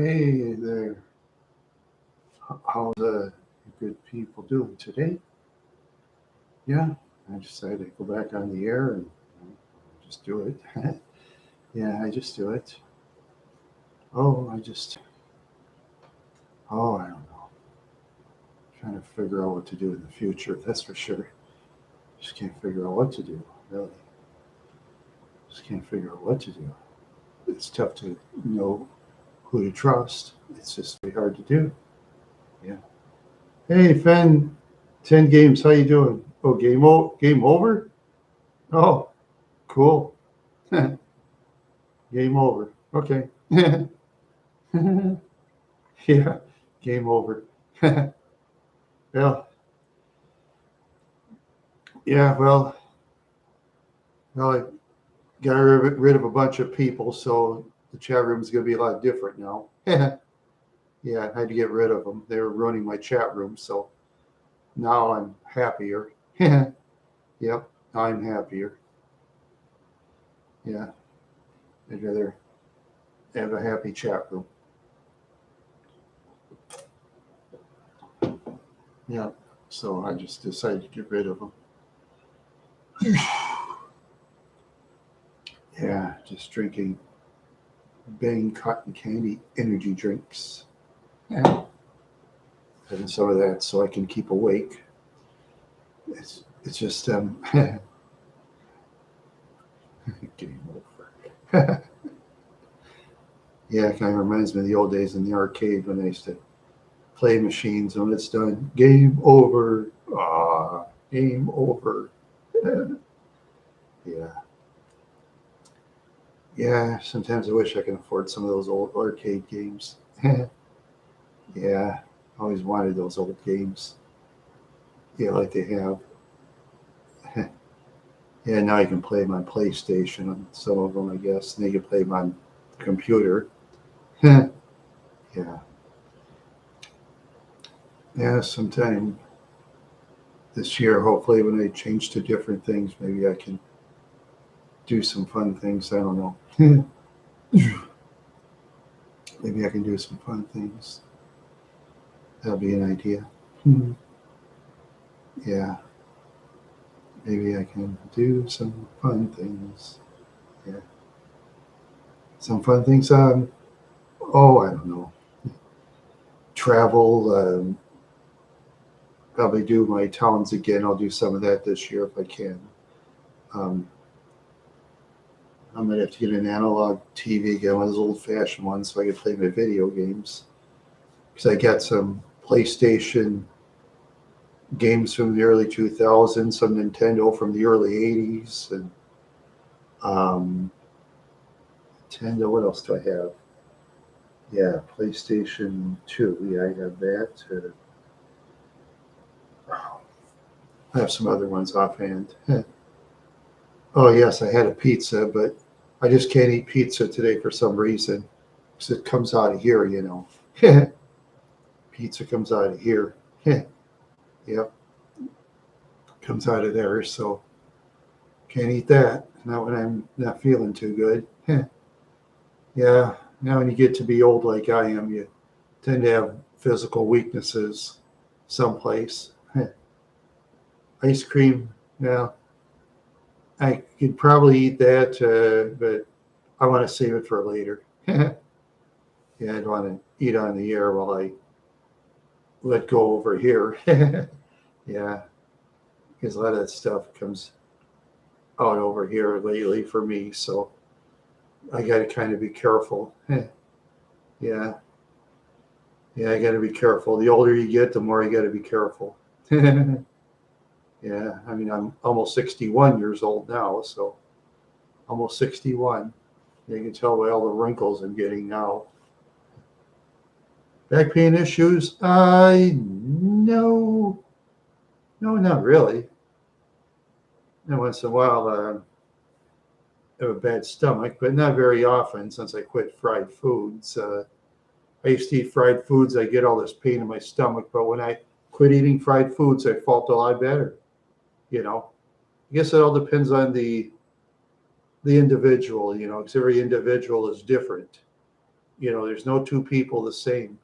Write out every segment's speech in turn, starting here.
Hey there. How's good people doing today? Yeah, I decided to go back on the air and just do it. Yeah, I just do it. Oh, I don't know. Trying to figure out what to do in the future, that's for sure. Just can't figure out what to do, really. Just can't figure out what to do. It's tough to know who to trust. It's just very hard to do. Yeah. Hey, Fen, 10 games. How you doing? Oh, game over? Oh, cool. Game over. Okay. Yeah, game over. Well, yeah, well, I got rid of a bunch of people, so the chat room is going to be a lot different now. Yeah, I had to get rid of them. They were running my chat room, so now I'm happier. Yep, now I'm happier. Yeah, I'd rather have a happy chat room. Yeah, so I just decided to get rid of them. Yeah, just drinking Bang cotton candy energy drinks. Yeah, having some of that so I can keep awake. It's just game over. Yeah, it kind of reminds me of the old days in the arcade when I used to play machines. And when it's done, game over. Ah, game over. Yeah, yeah. Sometimes I wish I could afford some of those old arcade games. Yeah, I always wanted those old games. Yeah, like they have. Yeah, now you can play them on PlayStation on some of them, I guess. And you can play them on computer. Yeah, yeah. Sometime this year, hopefully, when I change to different things, maybe I can do some fun things. I don't know. Maybe I can do some fun things. That'll be an idea. Yeah, maybe I can do some fun things. Yeah, some fun things. Oh, I don't know. Travel. Probably do my towns again. I'll do some of that this year if I can. Um, I'm gonna have to get an analog TV again, one of those old-fashioned ones, so I can play my video games. Because I got some PlayStation games from the early 2000s, some Nintendo from the early 80s, and um, Nintendo. What else do I have? Yeah, PlayStation 2. Yeah, I have that. I have some other ones offhand. Oh, yes, I had a pizza, but I just can't eat pizza today for some reason because it comes out of here. Pizza comes out of here. Yep, comes out of there. So can't eat that. Not when I'm not feeling too good. Yeah, now when you get to be old like I am, you tend to have physical weaknesses someplace. Ice cream, yeah, I could probably eat that, but I want to save it for later. Yeah, I don't want to eat on the air while I let go over here. Yeah, because a lot of that stuff comes out over here lately for me, so I got to kind of be careful. Yeah, yeah, I got to be careful. The older you get, the more you got to be careful. Yeah, I mean, I'm almost 61 years old now, so almost 61. You can tell by all the wrinkles I'm getting now. Back pain issues? No, no, not really. And once in a while, I have a bad stomach, but not very often since I quit fried foods. I used to eat fried foods, I get all this pain in my stomach, but when I quit eating fried foods, I felt a lot better. You know, I guess it all depends on the individual, because every individual is different. There's no two people the same.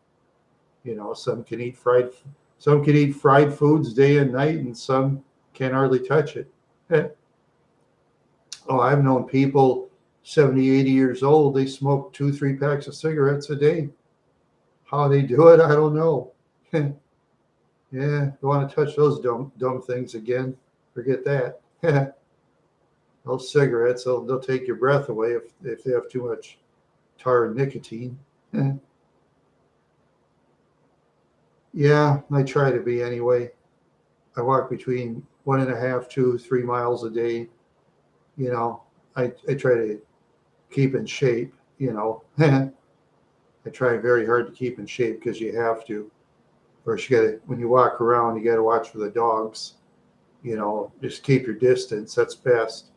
Some can eat fried foods day and night, and some can't hardly touch it. Oh, I've known people 70, 80 years old, they smoke 2, 3 packs of cigarettes a day. How they do it, I don't know. Yeah, don't want to touch those dumb things again. Forget that. Those cigarettes, they'll take your breath away if they have too much tar and nicotine. Yeah, I try to be anyway. I walk between 1.5, 2, 3 miles a day. I try to keep in shape. I try very hard to keep in shape because you have to. Of course, when you walk around, you gotta watch for the dogs. Just keep your distance. That's best.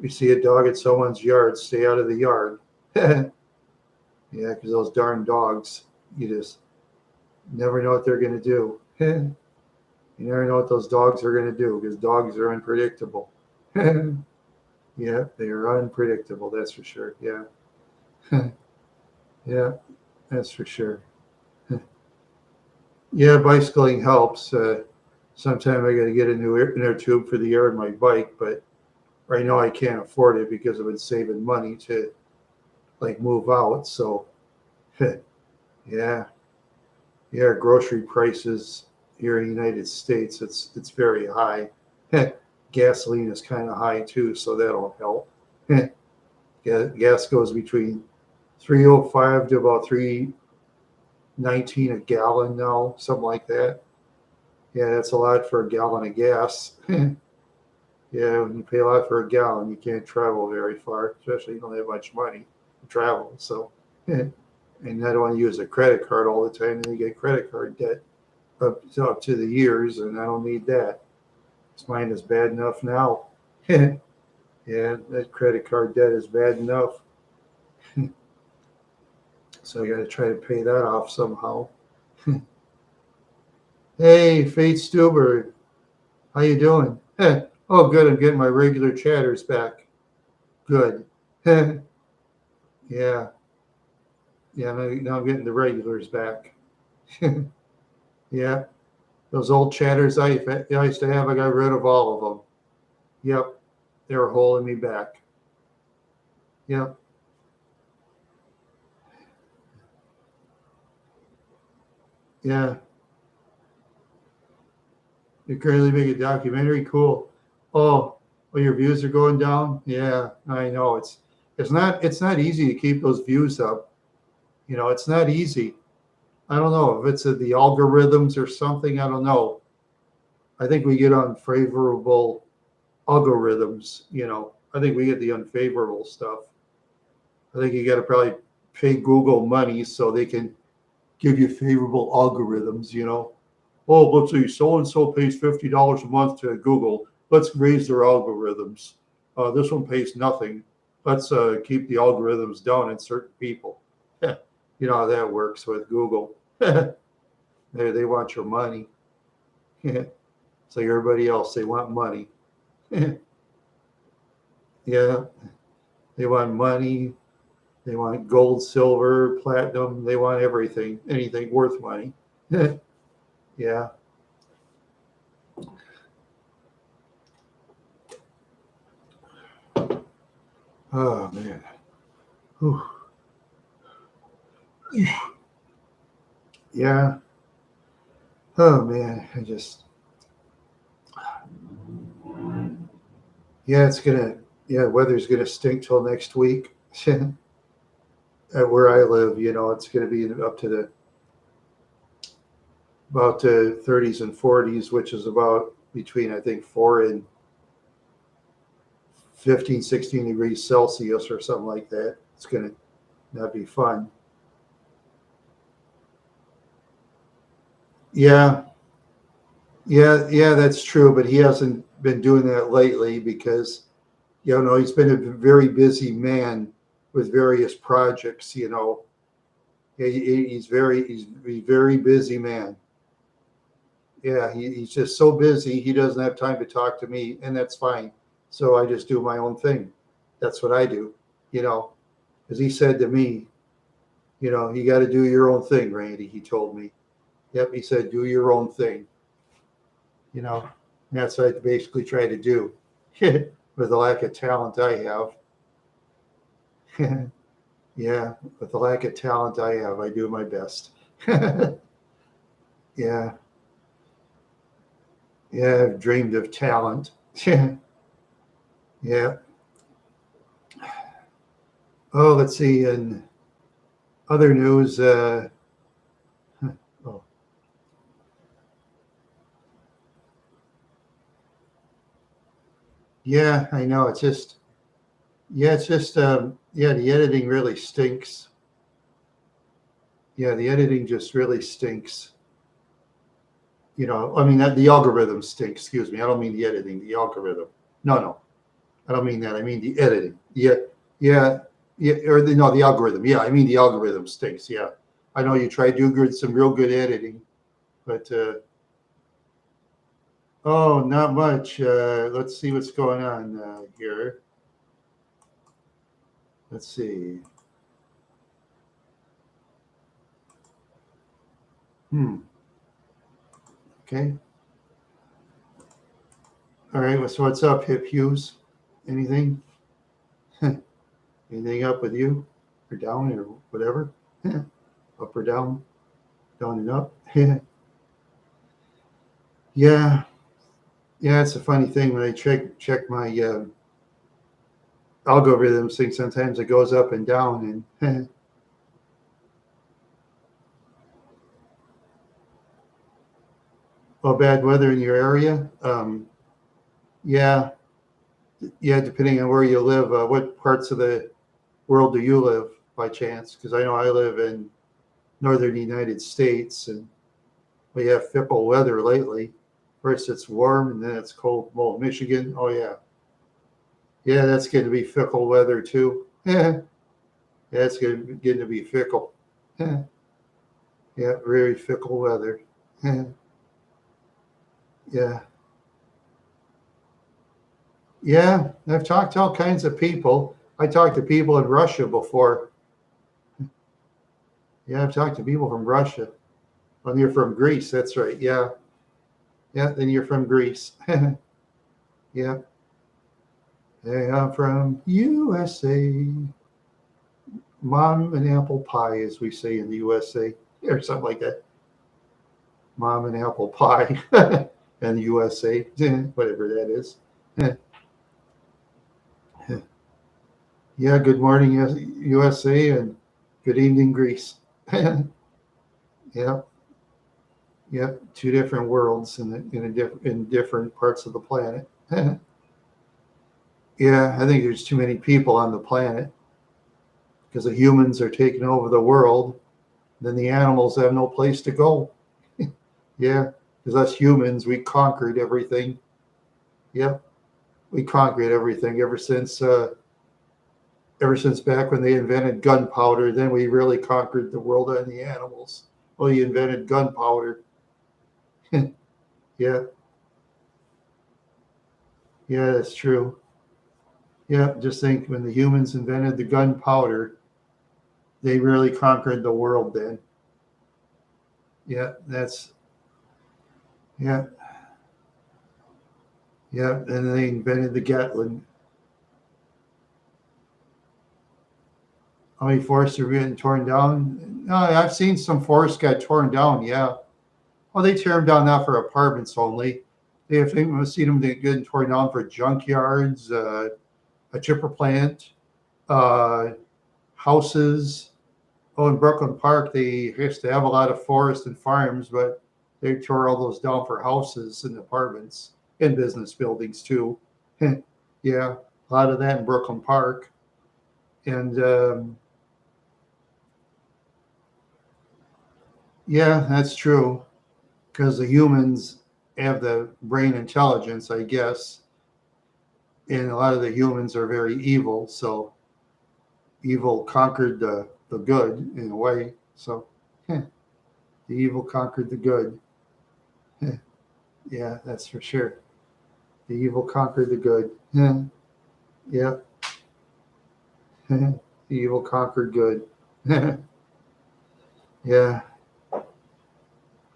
You see a dog at someone's yard, stay out of the yard. Yeah, because those darn dogs, you just never know what they're gonna do. You never know what those dogs are gonna do because dogs are unpredictable. Yeah, they are unpredictable. That's for sure. Yeah. Yeah, that's for sure. Yeah, bicycling helps. Sometime I got to get a new inner tube for the air in my bike, but right now I can't afford it because I've been saving money to move out. So, yeah, grocery prices here in the United States, it's very high. Gasoline is kind of high too, so that'll help. Gas goes between 305 to about 319 a gallon now, something like that. Yeah, that's a lot for a gallon of gas. Yeah, when you pay a lot for a gallon, you can't travel very far, especially if you don't have much money to travel. So, and I don't want to use a credit card all the time, and you get credit card debt up to the years, and I don't need that. Mine is bad enough now. Yeah, that credit card debt is bad enough. So I got to try to pay that off somehow. Hey, Fate Stuber, how you doing? Oh, good. I'm getting my regular chatters back. Good. Yeah. Yeah, now I'm getting the regulars back. Yeah. Those old chatters I used to have, I got rid of all of them. Yep. They were holding me back. Yep. Yeah. You're currently making a documentary. Cool. Oh, your views are going down. Yeah, I know. It's not easy to keep those views up. It's not easy. I don't know if it's the algorithms or something. I don't know. I think we get unfavorable algorithms. I think we get the unfavorable stuff. I think you got to probably pay Google money so they can give you favorable algorithms. Oh, let's see, so and so pays $50 a month to Google. Let's raise their algorithms. This one pays nothing. Let's keep the algorithms down in certain people. You know how that works with Google. They want your money. It's like everybody else, they want money. Yeah, they want money. They want gold, silver, platinum. They want everything, anything worth money. Yeah. Oh, man. Whew. Yeah. Oh, man. Weather's gonna stink till next week. At where I live, it's gonna be up to about the 30s and 40s, which is about between, I think, 4 and 15, 16 degrees Celsius or something like that. It's gonna not be fun. Yeah, yeah, that's true. But he hasn't been doing that lately because he's been a very busy man with various projects. He's very busy man. Yeah, he's just so busy he doesn't have time to talk to me, and that's fine. So I just do my own thing. That's what I do. Because he said to me, You know, you got to do your own thing, Randy, he told me. Yep, he said, do your own thing. You know, and that's what I basically try to do with the lack of talent I have. Yeah, with the lack of talent I have, I do my best. Yeah, yeah, I've dreamed of talent. Yeah. Oh, let's see. In other news, oh, yeah, I know. It's just, yeah, it's just, yeah, the editing really stinks. Yeah, the editing just really stinks. You know, I mean, the algorithm stinks. Excuse me. I don't mean the editing, the algorithm. No, no, I don't mean that. I mean the editing. Yeah, yeah, yeah, or the no, the algorithm. Yeah, I mean the algorithm stinks. Yeah, I know you try to do good, some real good editing, but oh, not much. Let's see what's going on here. Let's see. Hmm. Okay. All right. So what's up, Hip Hughes? Anything? Anything up with you, or down, or whatever? Up or down, down and up. Yeah. Yeah. It's a funny thing when I check my algorithms thing. Sometimes it goes up and down, and well, bad weather in your area. Yeah, yeah. Depending on where you live, what parts of the world do you live by chance? Because I know I live in northern United States, and we have fickle weather lately. First it's warm, and then it's cold. Well, Michigan, oh yeah, yeah, that's going to be fickle weather too. Yeah, that's going to get to be fickle. Yeah, yeah, very fickle weather. Yeah, yeah. Yeah, I've talked to all kinds of people. I talked to people in Russia before. Yeah, I've talked to people from Russia. Well, you're from Greece. That's right. Yeah, yeah. Then you're from Greece. Yeah. Hey, I'm from USA. Mom and apple pie, as we say in the USA, or something like that. Mom and apple pie, and USA, whatever that is. Yeah. Good morning, USA, and good evening, Greece. Yeah. Yep, two different worlds in different parts of the planet. Yeah, I think there's too many people on the planet because the humans are taking over the world. Then the animals have no place to go. Yeah, because us humans, we conquered everything. Yep, we conquered everything ever since back when they invented gunpowder. Then we really conquered the world and the animals. Well, you invented gunpowder. Yeah, yeah, that's true. Yeah, just think when the humans invented the gunpowder, they really conquered the world then. Yeah, that's yeah, yeah. And they invented the Gatling. How many forests are being torn down? No, I've seen some forests got torn down. Yeah. Well, they tear them down now for apartments only. They have seen them getting torn down for junkyards, a chipper plant, uh, houses. Oh, in Brooklyn Park, they used to have a lot of forest and farms, but they tore all those down for houses and apartments and business buildings too. Yeah, a lot of that in Brooklyn Park. And yeah, that's true because the humans have the brain intelligence, I guess, and a lot of the humans are very evil. So evil conquered the good in a way. So the evil conquered the good. Yeah, that's for sure. The evil conquered the good. Yeah, yeah. The evil conquered good. Yeah,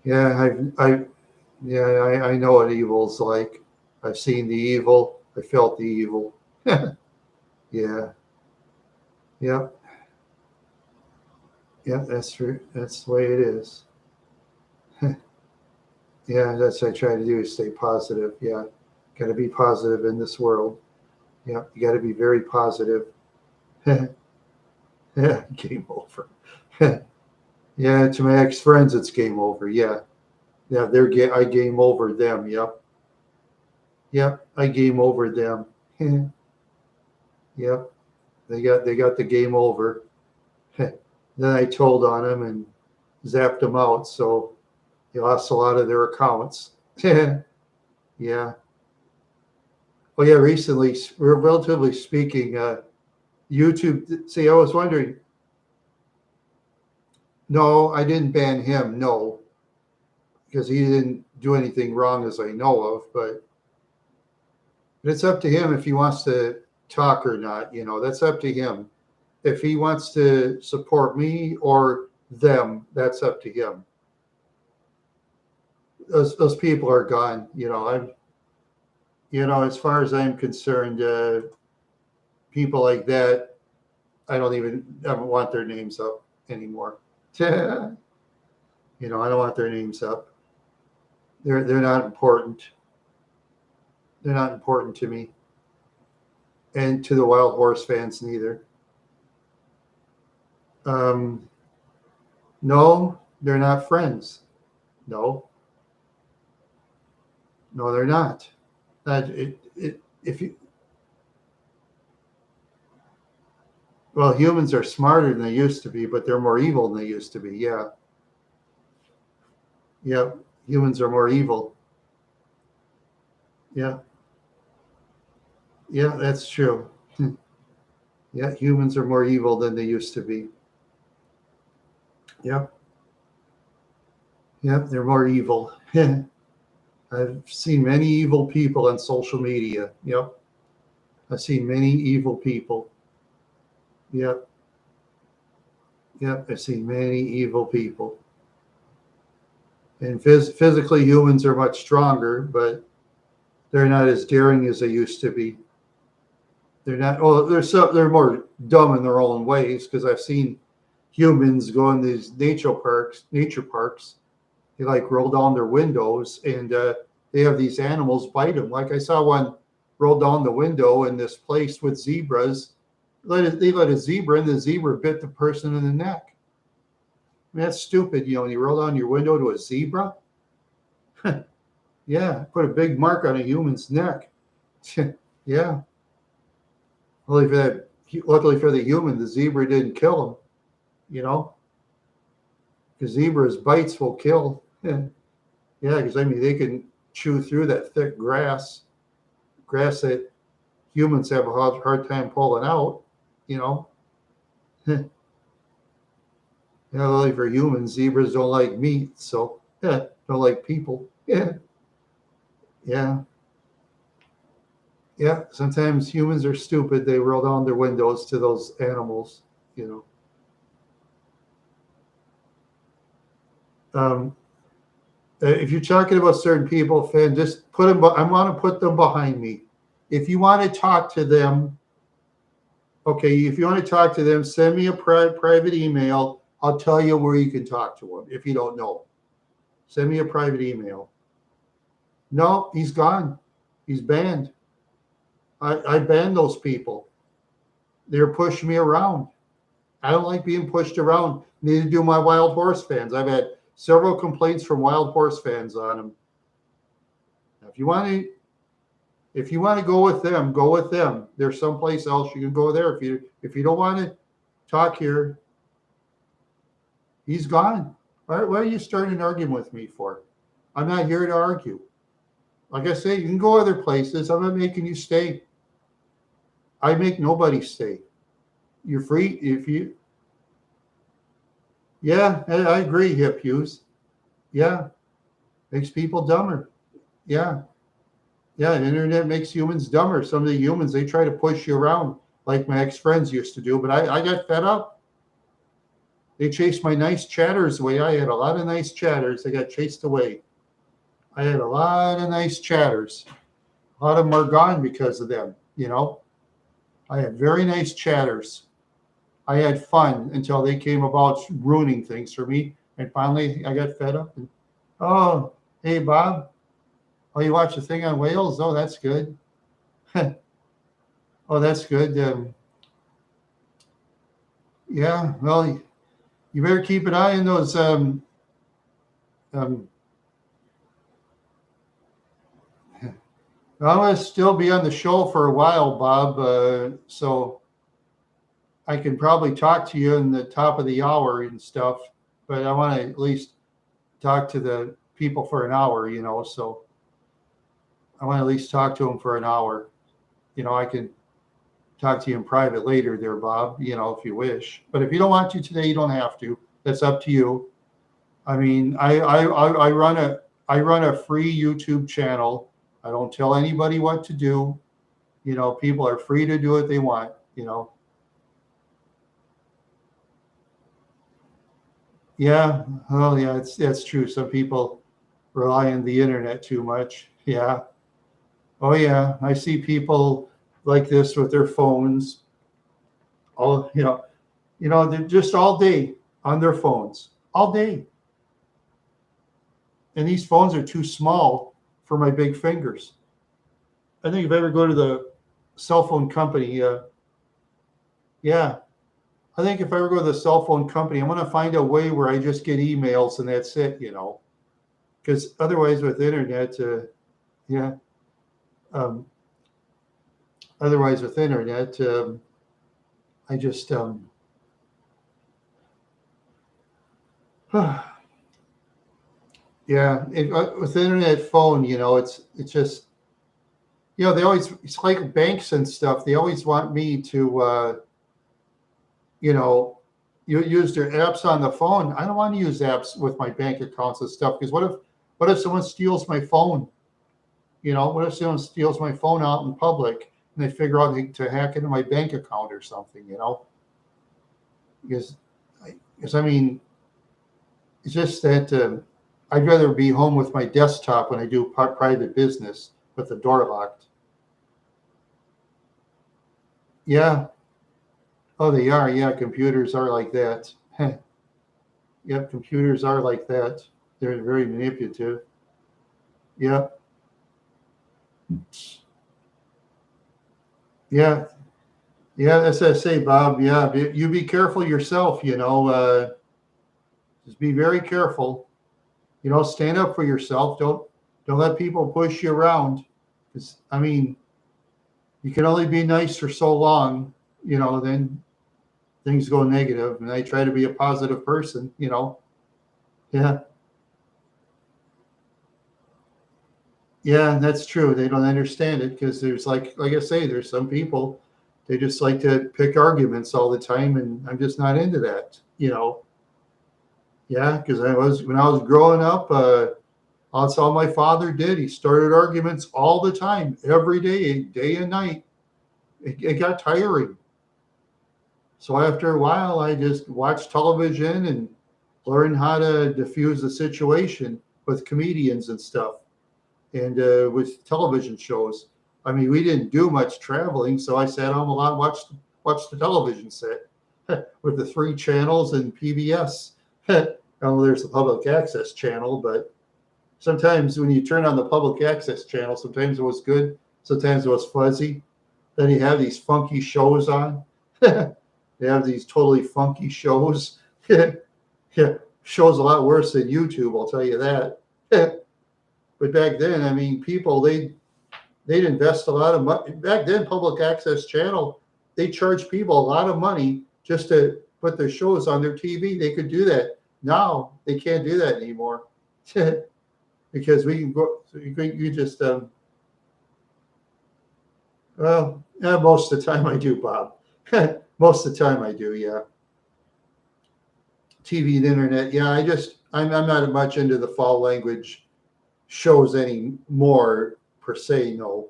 yeah, yeah, I know what evil's like. I've seen the evil. I felt the evil. Yeah, yep, yep. That's true. That's the way it is. Yeah, that's what I try to do is stay positive. Yeah, got to be positive in this world. Yeah, you got to be very positive. Yeah, game over. Yeah, to my ex friends, it's game over. Yeah, yeah, I game over them. Yep, yep, I game over them. Yep, they got the game over. Then I told on them and zapped them out, so they lost a lot of their accounts. Yeah. Oh yeah, recently, relatively speaking, YouTube. See, I was wondering. No, I didn't ban him. No, because he didn't do anything wrong as I know of. But it's up to him if he wants to talk or not. That's up to him. If he wants to support me or them, that's up to him. Those people are gone. As far as I'm concerned, people like that, I don't want their names up anymore. I don't want their names up. They're not important. They're not important to me, and to the Wild Horse fans neither. Um, no, they're not friends. No, no, they're not. If you well, humans are smarter than they used to be, but they're more evil than they used to be. Yeah, yeah, humans are more evil. Yeah, yeah, that's true. Yeah, humans are more evil than they used to be. Yep, yep, they're more evil. I've seen many evil people on social media. Yep, I've seen many evil people. Yep, yep, I've seen many evil people. And physically, humans are much stronger, but they're not as daring as they used to be. They're not. Oh, they're more dumb in their own ways because I've seen humans go in these nature parks. Nature parks, they like roll down their windows and they have these animals bite them. Like I saw one roll down the window in this place with zebras. They let a zebra in. The zebra bit the person in the neck. I mean, that's stupid. When you roll down your window to a zebra, yeah, put a big mark on a human's neck. Yeah. Luckily for the human, the zebra didn't kill him. You know, because zebras' bites will kill. Yeah, because I mean they can chew through that thick grass that humans have a hard time pulling out. You know, yeah, luckily for humans, zebras don't like meat, so yeah, don't like people. Yeah, yeah, yeah. Sometimes humans are stupid. They roll down their windows to those animals. You know. If you're talking about certain people, fan, just put them. I want to put them behind me. If you want to talk to them, okay. If you want to talk to them, send me a private email. I'll tell you where you can talk to them. If you don't know, send me a private email. No, he's gone. He's banned. I banned those people. They're pushing me around. I don't like being pushed around. Neither do my Wild Horse fans. I've had several complaints from Wild Horse fans on them. If you want to go with them, go with them. There's someplace else you can go there. If you don't want to talk here, he's gone. Why are you starting an argument with me for? I'm not here to argue. Like I say, you can go other places. I'm not making you stay. I make nobody stay. You're free if you. Yeah, I agree. Hip use. Yeah, makes people dumber. Yeah, yeah. The internet makes humans dumber. Some of the humans they try to push you around like my ex friends used to do, but I got fed up. They chased my nice chatters away. I had a lot of nice chatters. They got chased away. I had a lot of nice chatters. A lot of them are gone because of them, you know. I had very nice chatters. I had fun until they came about ruining things for me. And finally, I got fed up. And, oh, hey, Bob. Oh, you watch the thing on whales? Oh, that's good. Oh, that's good. Yeah, well, you better keep an eye on those. Um, I'm going to still be on the show for a while, Bob. So I can probably talk to you in the top of the hour and stuff, but I want to at least talk to the people for an hour, you know. So I want to at least talk to them for an hour. You know, I can talk to you in private later there, Bob, you know, if you wish. But if you don't want to today, you don't have to. That's up to you. I mean, I run a free YouTube channel. I don't tell anybody what to do. You know, people are free to do what they want, you know. Yeah, oh yeah, that's true. Some people rely on the internet too much. Yeah. Oh yeah, I see people like this with their phones. All they're just all day on their phones, all day. And these phones are too small for my big fingers. I think if I ever go to the cell phone company, yeah, I think if I ever go to the cell phone company, I'm going to find a way where I just get emails and that's it, you know, because otherwise with internet, yeah, um, otherwise with internet, I just, yeah, with the internet phone, you know, it's just, you know, it's like banks and stuff. They always want me to, you know, you use their apps on the phone. I don't want to use apps with my bank accounts and stuff because what if someone steals my phone? You know, what if someone steals my phone out in public and they figure out to hack into my bank account or something? You know, because I mean, it's just that I'd rather be home with my desktop when I do private business with the door locked. Yeah. Oh, they are. Yeah, computers are like that. Yep, computers are like that. They're very manipulative. Yep. Yeah. Yeah, that's what I say, Bob. Yeah, you be careful yourself, you know. Just be very careful. You know, stand up for yourself. Don't let people push you around. Because I mean, you can only be nice for so long, you know, then things go negative. And I try to be a positive person, you know. Yeah. Yeah, that's true. They don't understand it because there's like I say, there's some people they just like to pick arguments all the time, and I'm just not into that, you know. Yeah, because when I was growing up, that's all my father did. He started arguments all the time, every day and night. It got tiring. So after a while, I just watched television and learned how to diffuse the situation with comedians and stuff, and with television shows. I mean, we didn't do much traveling, so I sat home a lot, and watched the television set with the three channels and PBS. Oh, there's the public access channel, but sometimes when you turn on the public access channel, sometimes it was good, sometimes it was fuzzy. Then you have these funky shows on. They have these totally funky shows. Yeah, shows a lot worse than YouTube, I'll tell you that. But back then, I mean, people they'd invest a lot of money. Back then, public access channel, they charged people a lot of money just to put their shows on their TV. They could do that. Now they can't do that anymore because we can go. You just well, yeah, most of the time I do, Bob. Most of the time I do, yeah. TV and internet, yeah. I'm not much into the foul language shows anymore per se. No,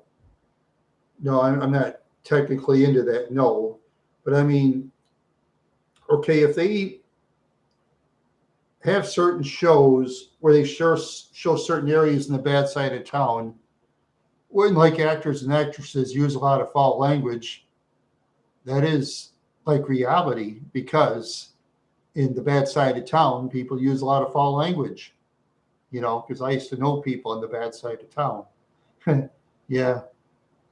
no, I'm not technically into that. No, but I mean, okay, if they eat have certain shows where they show certain areas in the bad side of town. When like actors and actresses use a lot of foul language, that is like reality because in the bad side of town, people use a lot of foul language. You know, because I used to know people in the bad side of town. Yeah,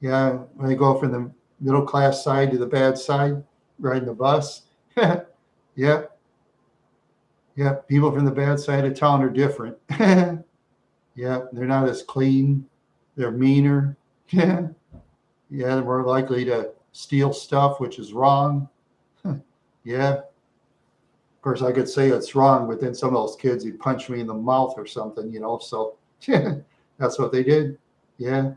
yeah. When they go from the middle class side to the bad side, riding the bus. Yeah, yeah. People from the bad side of town are different. Yeah, they're not as clean. They're meaner. Yeah, yeah. They're more likely to steal stuff, which is wrong. Yeah. Of course, I could say it's wrong, but then some of those kids, he'd punch me in the mouth or something, you know. So that's what they did. Yeah.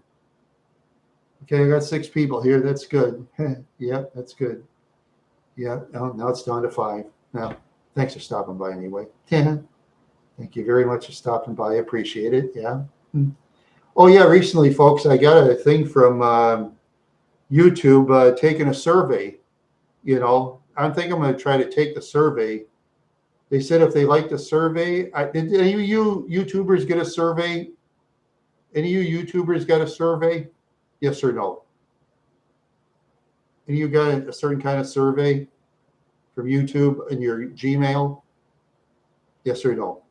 Okay, I got 6 people here. That's good. Yeah, that's good. Yeah, now it's down to 5. Now, thanks for stopping by anyway. Yeah. Thank you very much for stopping by. I appreciate it. Yeah. Oh, yeah. Recently, folks, I got a thing from YouTube taking a survey. You know, I think I'm going to try to take the survey. They said if they like the survey, did any of you YouTubers get a survey? Any of you YouTubers got a survey? Yes or no? Any of you got a certain kind of survey from YouTube in your Gmail? Yes or no?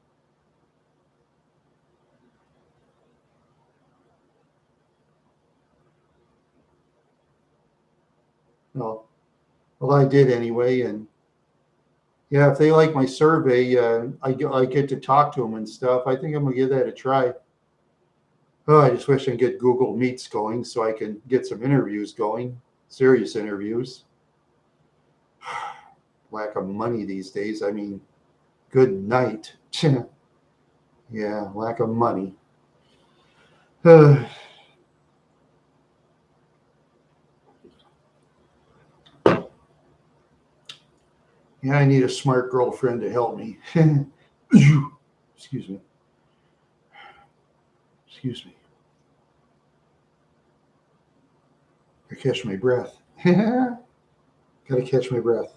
No. Well, I did anyway, and yeah, if they like my survey, I get to talk to them and stuff. I think I'm gonna give that a try. Oh, I just wish I could get Google Meets going so I can get some interviews going, serious interviews. Lack of money these days. I mean, good night. Yeah, lack of money. Yeah, I need a smart girlfriend to help me. Excuse me. Excuse me. I catch my breath. Gotta catch my breath.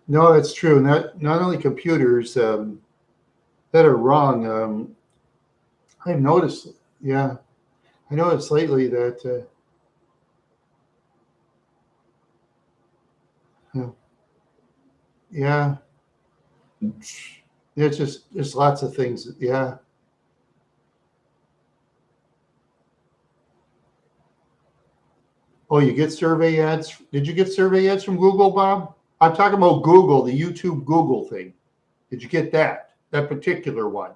No, that's true. Not only computers that are wrong. I've noticed. Yeah, I noticed lately that. Yeah, it's just lots of things. Yeah. Oh, you get survey ads? Did you get survey ads from Google, Bob? I'm talking about Google, the YouTube Google thing. Did you get that? That particular one?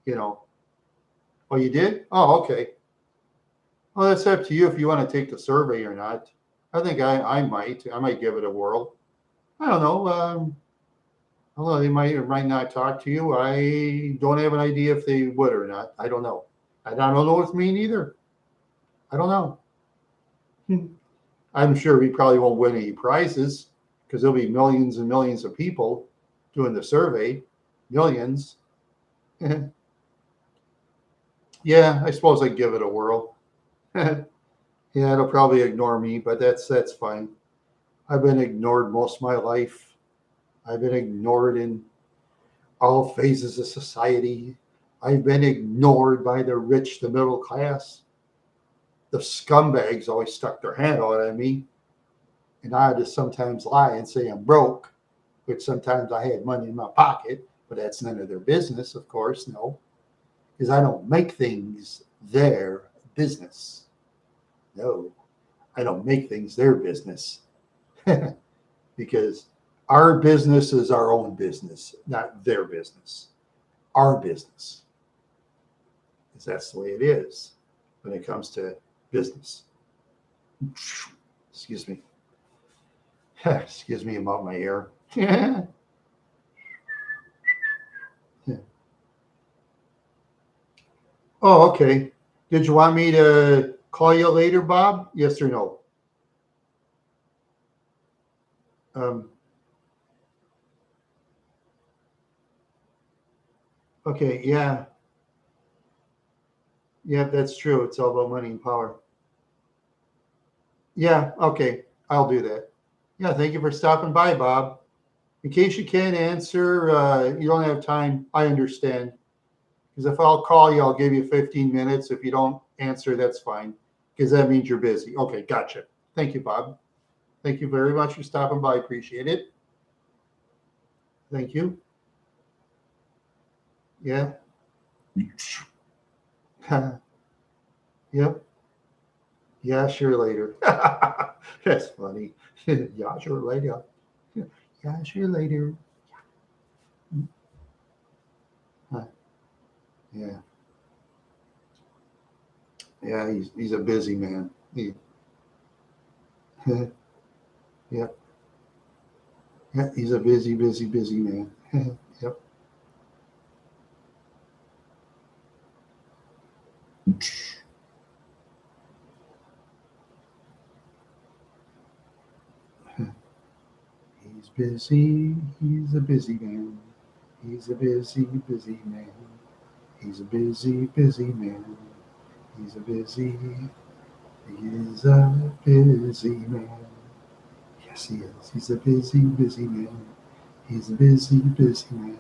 You know. Oh, you did? Oh, okay. Well, that's up to you if you want to take the survey or not. I think I might. I might give it a whirl. I don't know. Although they might or might not talk to you. I don't have an idea if they would or not. I don't know. I don't know with me neither. I don't know. I'm sure we probably won't win any prizes because there'll be millions and millions of people doing the survey. Millions. Yeah, I suppose I'd give it a whirl. Yeah, it'll probably ignore me, but that's fine. I've been ignored most of my life. I've been ignored in all phases of society. I've been ignored by the rich, the middle class. The scumbags always stuck their hand out at me. And I had to sometimes lie and say I'm broke, which sometimes I had money in my pocket, but that's none of their business, of course, no. Because I don't make things their business. No, I don't make things their business. Because our business is our own business, not their business. Our business. Because that's the way it is when it comes to business. Excuse me. Excuse me about my ear. Oh, okay. Did you want me to call you later, Bob? Yes or no? Um, okay, yeah. Yeah, that's true. It's all about money and power. Yeah, okay. I'll do that. Yeah, thank you for stopping by, Bob. In case you can't answer, you don't have time, I understand. Because if I'll call you, I'll give you 15 minutes. If you don't answer, that's fine, because that means you're busy. Okay, gotcha. Thank you, Bob. Thank you very much for stopping by. Appreciate it. Thank you. Yeah. Yep. Yeah, sure later. That's funny. Yeah, sure later. Yeah, sure later. Huh. Yeah. Yeah, he's a busy man. Yep. Yeah, he's a busy man. Yep. He's busy. He's a busy man. He's a busy man. He's a busy man. He's a busy. He's a busy man. Yes, he is. He's a busy man. He's a busy man.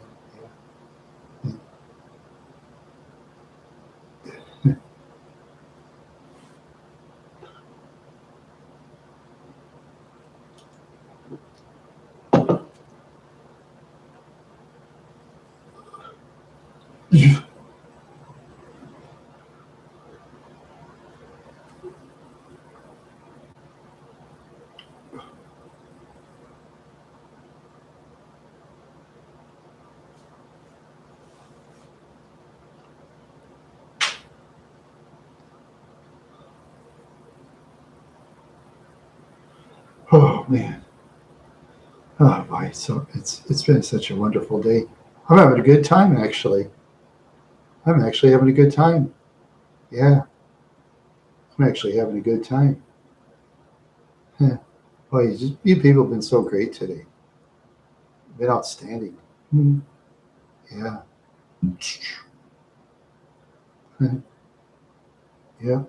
Yeah. Oh man. Oh boy. So it's been such a wonderful day. I'm having a good time actually. I'm actually having a good time. Yeah, I'm actually having a good time. Huh. Boy, you people have been so great today. Been outstanding. Hmm. Yeah. Yeah.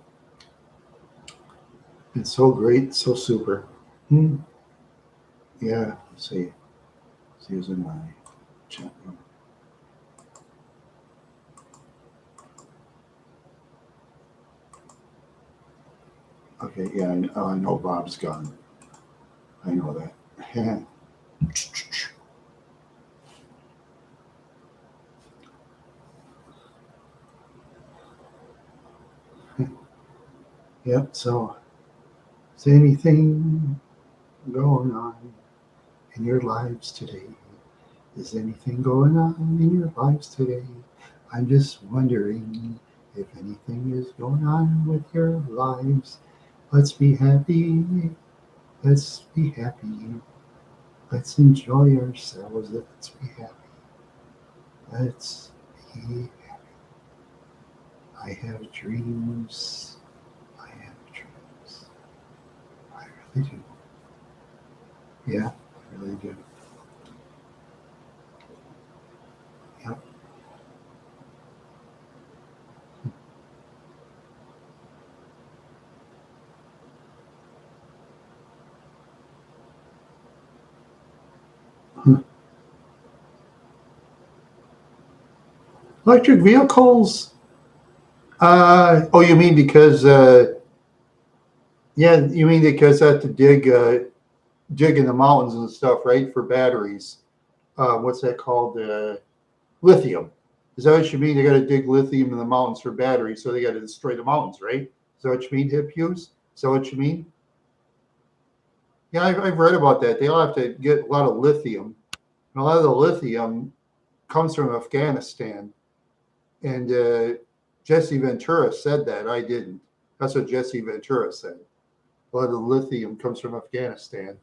Been so great, so super. Hmm. Yeah. Let's see. See who's in my chat room. Okay. Yeah. I know Bob's gone. I know that. Yeah. Yep. So, is anything going on in your lives today? Is anything going on in your lives today? I'm just wondering if anything is going on with your lives. Let's be happy. Let's be happy. Let's enjoy ourselves. Let's be happy. Let's be happy. I have dreams. I have dreams. I really do. Yeah, I really do. Yep. Electric vehicles. Oh, you mean because? Yeah, you mean because I have to dig in the mountains and stuff, right? For batteries. What's that called? Lithium. Is that what you mean? They got to dig lithium in the mountains for batteries, so they got to destroy the mountains, right? Is that what you mean, hip use? Is that what you mean? Yeah, I've read about that. They'll have to get a lot of lithium. And a lot of the lithium comes from Afghanistan. And Jesse Ventura said that. I didn't. That's what Jesse Ventura said. A lot of the lithium comes from Afghanistan.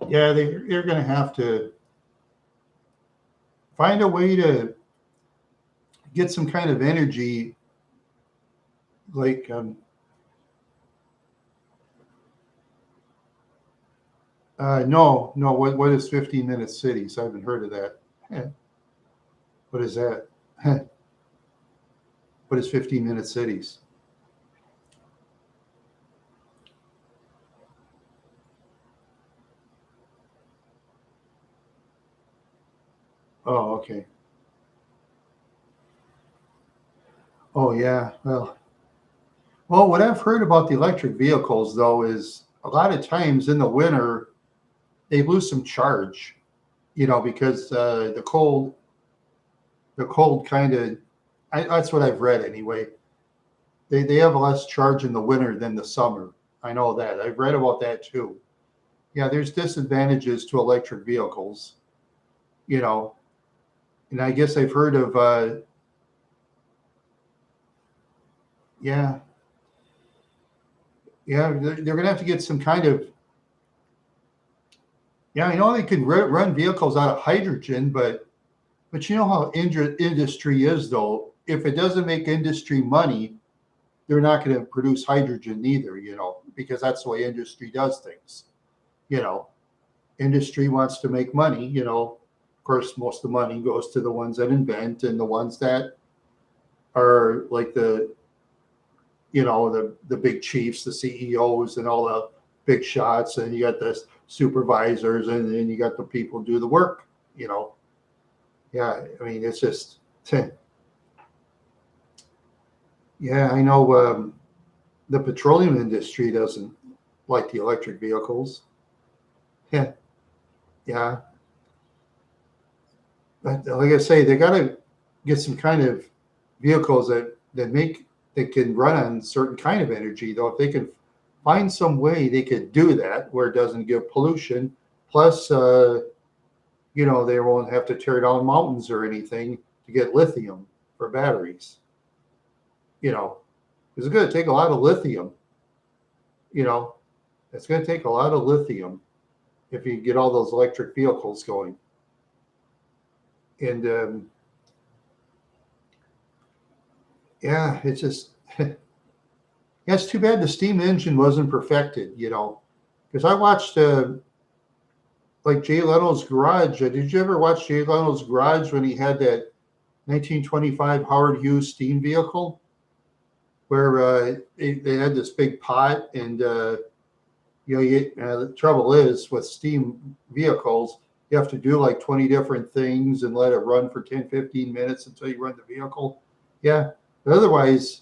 Yeah, they're going to have to find a way to get some kind of energy, like no. What is 15-minute cities? I haven't heard of that. What is that? What is 15-minute cities? Oh, okay. Oh, yeah. Well, what I've heard about the electric vehicles though is a lot of times in the winter they lose some charge, because the cold kind of, that's what I've read anyway. They have less charge in the winter than the summer. I know that. I've read about that too. Yeah, there's disadvantages to electric vehicles, you know, and I guess I've heard of, yeah, yeah, they're going to have to get some kind of, yeah, I know they could run vehicles out of hydrogen, but you know how industry is though. If it doesn't make industry money, they're not going to produce hydrogen either, because that's the way industry does things. You know, industry wants to make money, Of course, most of the money goes to the ones that invent and the ones that are like the big chiefs, the CEOs and all the big shots, and you got the supervisors, and then you got the people who do the work, Yeah, I mean, it's just, yeah, I know the petroleum industry doesn't like the electric vehicles. Yeah, yeah. But like I say, they got to get some kind of vehicles that can run on certain kind of energy, though. If they can find some way they could do that where it doesn't give pollution, plus, they won't have to tear down mountains or anything to get lithium for batteries. It's going to take a lot of lithium. You know, it's going to take a lot of lithium if you get all those electric vehicles going. And yeah, it's just, yeah, it's too bad the steam engine wasn't perfected, because I watched like Jay Leno's Garage. Did you ever watch Jay Leno's Garage when he had that 1925 Howard Hughes steam vehicle where they had this big pot and, the trouble is with steam vehicles, you have to do like 20 different things and let it run for 10, 15 minutes until you run the vehicle. Yeah. But otherwise,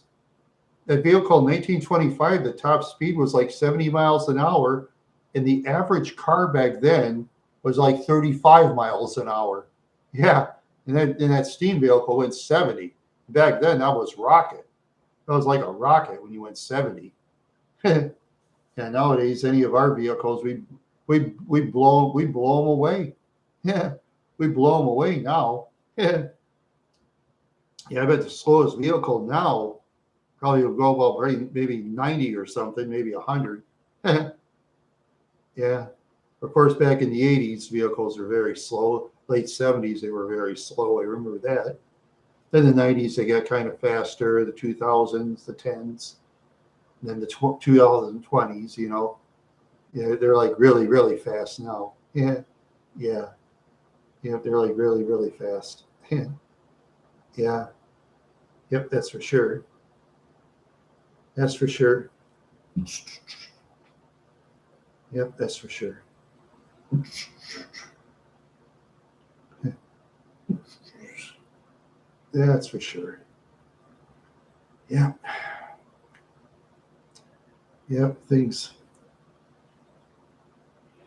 that vehicle in 1925, the top speed was like 70 miles an hour. And the average car back then was like 35 miles an hour. Yeah. And that steam vehicle went 70. Back then, that was rocket. That was like a rocket when you went 70. And nowadays, any of our vehicles, we blow them away. Yeah, we blow them away now. Yeah, I bet the slowest vehicle now probably will go about maybe 90 or something, maybe 100. Yeah. Of course, back in the 80s, vehicles were very slow. Late 70s, they were very slow. I remember that. Then the 90s, they got kind of faster. The 2000s, the 10s, and then the 2020s, Yeah, they're like really, really fast now. Yeah. Yeah. Yeah, they're like really, really fast. Yeah. Yeah. Yep, that's for sure. That's for sure. Yep, that's for sure. That's for sure. Yeah. Yep, things.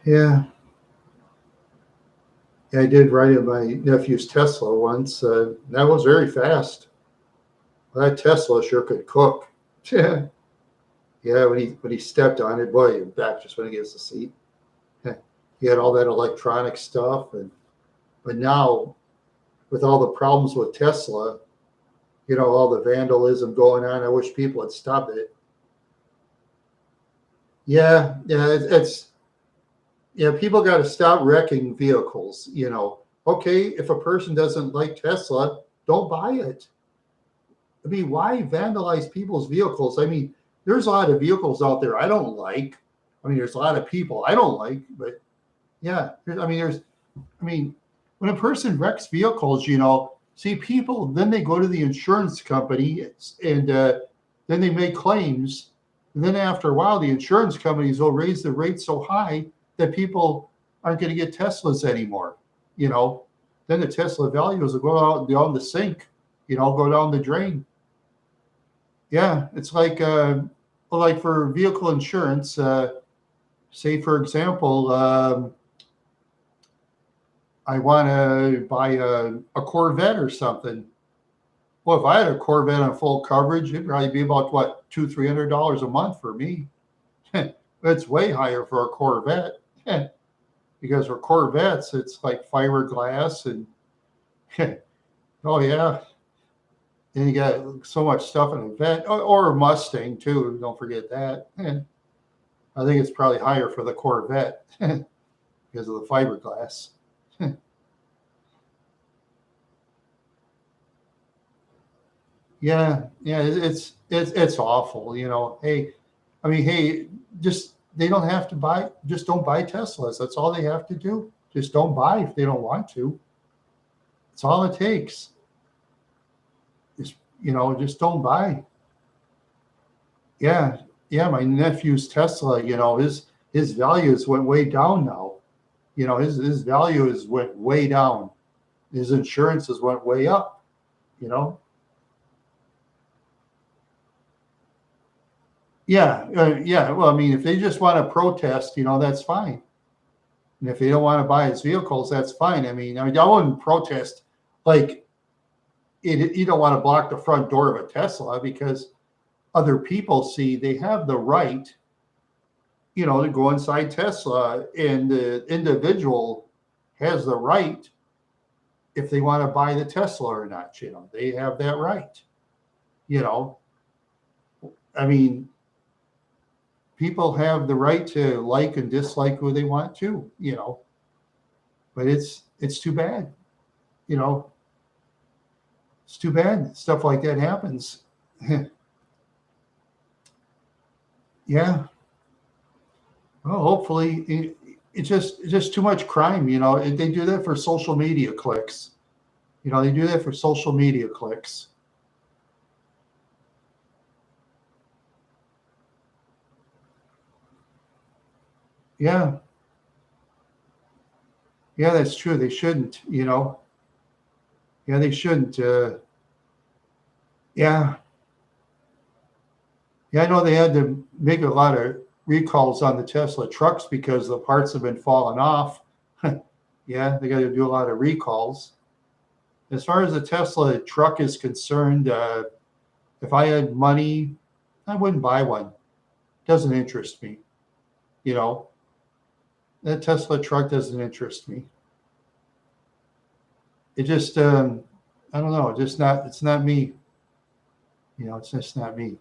Yeah. Yeah, I did ride in my nephew's Tesla once. That was very fast. That Tesla sure could cook. Yeah. Yeah, when he stepped on it, boy, your back just went against the seat. He had all that electronic stuff, but now with all the problems with Tesla, all the vandalism going on, I wish people had stopped it. Yeah, yeah, people got to stop wrecking vehicles. Okay, if a person doesn't like Tesla, don't buy it. I mean, why vandalize people's vehicles? I mean, there's a lot of vehicles out there I don't like. I mean, there's a lot of people I don't like, but yeah, when a person wrecks vehicles, See, people, then they go to the insurance company and then they make claims. And then after a while, the insurance companies will raise the rate so high that people aren't going to get Teslas anymore. You know, then the Tesla values will go out down the sink, go down the drain. Yeah, it's like for vehicle insurance, say, for example, I want to buy a Corvette or something. Well, if I had a Corvette on full coverage, it'd probably be about what, $200-300 a month for me. It's way higher for a Corvette because for Corvettes, it's like fiberglass and oh yeah, and you got so much stuff in a Vet or a Mustang too. Don't forget that. I think it's probably higher for the Corvette because of the fiberglass. Yeah, it's awful. Hey, I mean, hey, just they don't have to buy. Just don't buy Teslas. That's all they have to do. Just don't buy if they don't want to. That's all it takes. Just don't buy. Yeah, yeah. My nephew's Tesla. His values went way down now. His values went way down. His insurances went way up. You know. Yeah, yeah. Well, I mean, if they just want to protest, that's fine. And if they don't want to buy his vehicles, that's fine. I wouldn't protest like you don't want to block the front door of a Tesla because other people see they have the right, to go inside Tesla, and the individual has the right if they want to buy the Tesla or not. They have that right. I mean, people have the right to like and dislike who they want to, but it's too bad, it's too bad stuff like that happens. Yeah. Well, hopefully it's just too much crime. They do that for social media clicks. They do that for social media clicks. Yeah. Yeah, that's true. They shouldn't, Yeah, they shouldn't. Yeah. Yeah, I know they had to make a lot of recalls on the Tesla trucks because the parts have been falling off. Yeah, they got to do a lot of recalls. As far as the Tesla truck is concerned, if I had money, I wouldn't buy one. It doesn't interest me. That Tesla truck doesn't interest me. It just, I don't know, it's not me. It's just not me.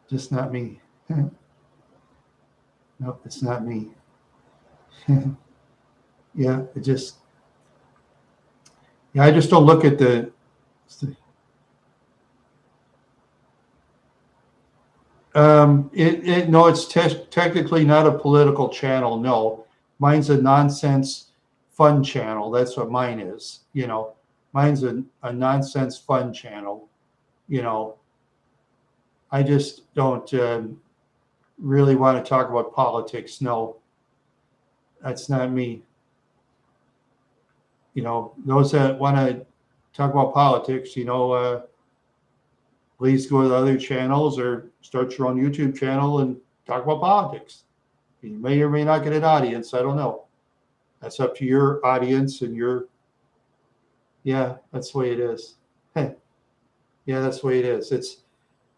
Just not me. Nope, it's not me. Yeah, I just don't look at the. No, it's technically not a political channel. No, mine's a nonsense fun channel. That's what mine is. Mine's a nonsense fun channel. I just don't really want to talk about politics. No, that's not me. Those that want to talk about politics, please go to the other channels or start your own YouTube channel and talk about politics. You may or may not get an audience. I don't know. That's up to your audience and yeah, that's the way it is. Yeah, that's the way it is.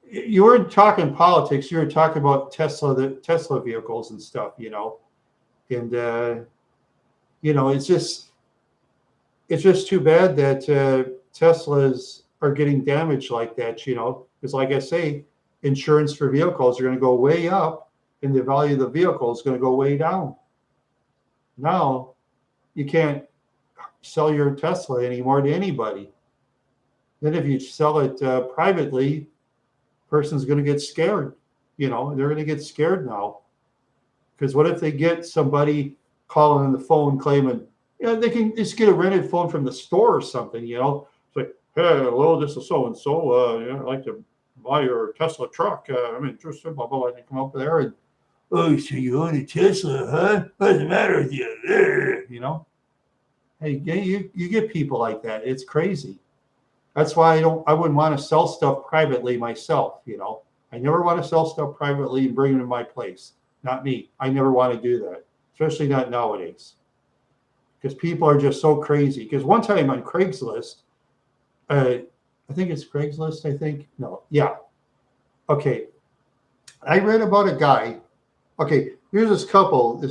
You weren't talking politics. You were talking about the Tesla vehicles and stuff, and it's just too bad that Teslas are getting damaged like that, because like I say, insurance for vehicles are going to go way up and the value of the vehicle is going to go way down. Now you can't sell your Tesla anymore to anybody. Then if you sell it privately, person's going to get scared. They're going to get scared now, because what if they get somebody calling on the phone claiming, They can just get a rented phone from the store or something. It's like, hey, hello, this is so and so. I'd like to buy your Tesla truck. I'm interested. Blah blah. And they come up there and, oh, so you own a Tesla, huh? What's the matter with you? Hey, yeah, you get people like that. It's crazy. That's why I wouldn't want to sell stuff privately myself. I never want to sell stuff privately and bring it to my place. Not me. I never want to do that, especially not nowadays, because people are just so crazy. Because one time on Craigslist, I think it's Craigslist. I think no, yeah, okay. I read about a guy. Okay, here's this couple.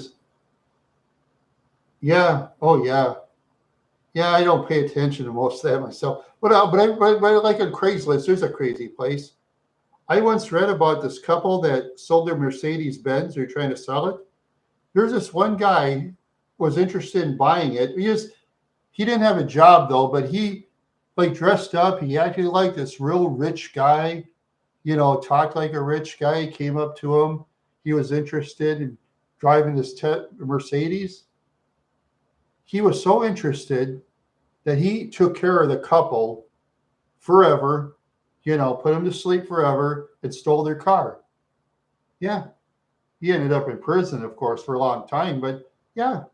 Yeah, oh yeah, yeah. I don't pay attention to most of that myself, but I like on Craigslist. There's a crazy place. I once read about this couple that sold their Mercedes Benz. They're trying to sell it. There's this one guy was interested in buying it. He didn't have a job though, but he like dressed up. He acted like this real rich guy. Talked like a rich guy. He came up to him. He was interested in driving this Mercedes. He was so interested that he took care of the couple forever, put them to sleep forever and stole their car. Yeah. He ended up in prison, of course, for a long time, but yeah.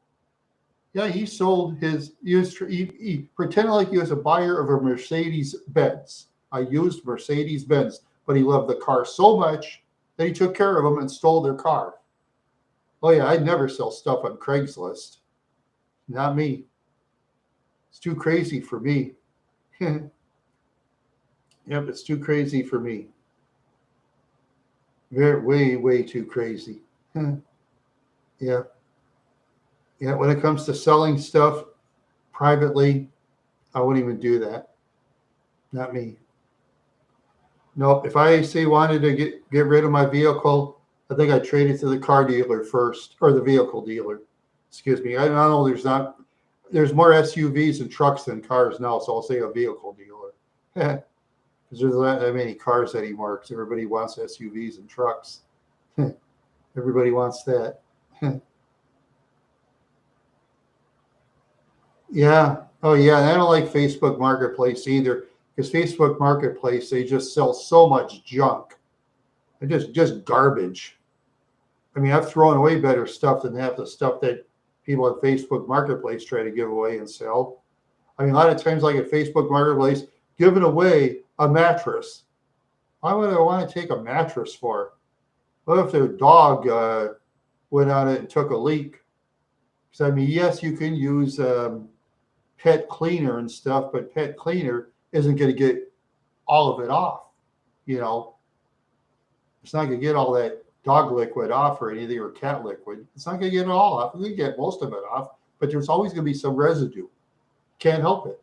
Yeah, he sold he pretended like he was a buyer of a Mercedes Benz. I used Mercedes Benz, but he loved the car so much that he took care of them and stole their car. Oh yeah, I'd never sell stuff on Craigslist. Not me. It's too crazy for me. Yep, it's too crazy for me. Very, way, way too crazy. Yeah. Yeah. When it comes to selling stuff privately, I wouldn't even do that. Not me. Nope. If I say wanted to get rid of my vehicle, I think I'd trade it to the car dealer first, or the vehicle dealer. Excuse me. I don't know. There's more SUVs and trucks than cars now, so I'll say a vehicle dealer. Because there's not that many cars anymore. Because everybody wants SUVs and trucks. Everybody wants that. Yeah. Oh, yeah. And I don't like Facebook Marketplace either, because Facebook Marketplace, they just sell so much junk. And just garbage. I mean, I've thrown away better stuff than half the stuff that people at Facebook Marketplace try to give away and sell. I mean, a lot of times, like at Facebook Marketplace, giving away a mattress. Why would I want to take a mattress for? What if their dog went on it and took a leak? Because I mean, yes, you can use pet cleaner and stuff, but pet cleaner isn't going to get all of it off. It's not going to get all that dog liquid off or anything, or cat liquid. It's not going to get it all off. We can get most of it off, but there's always going to be some residue. Can't help it.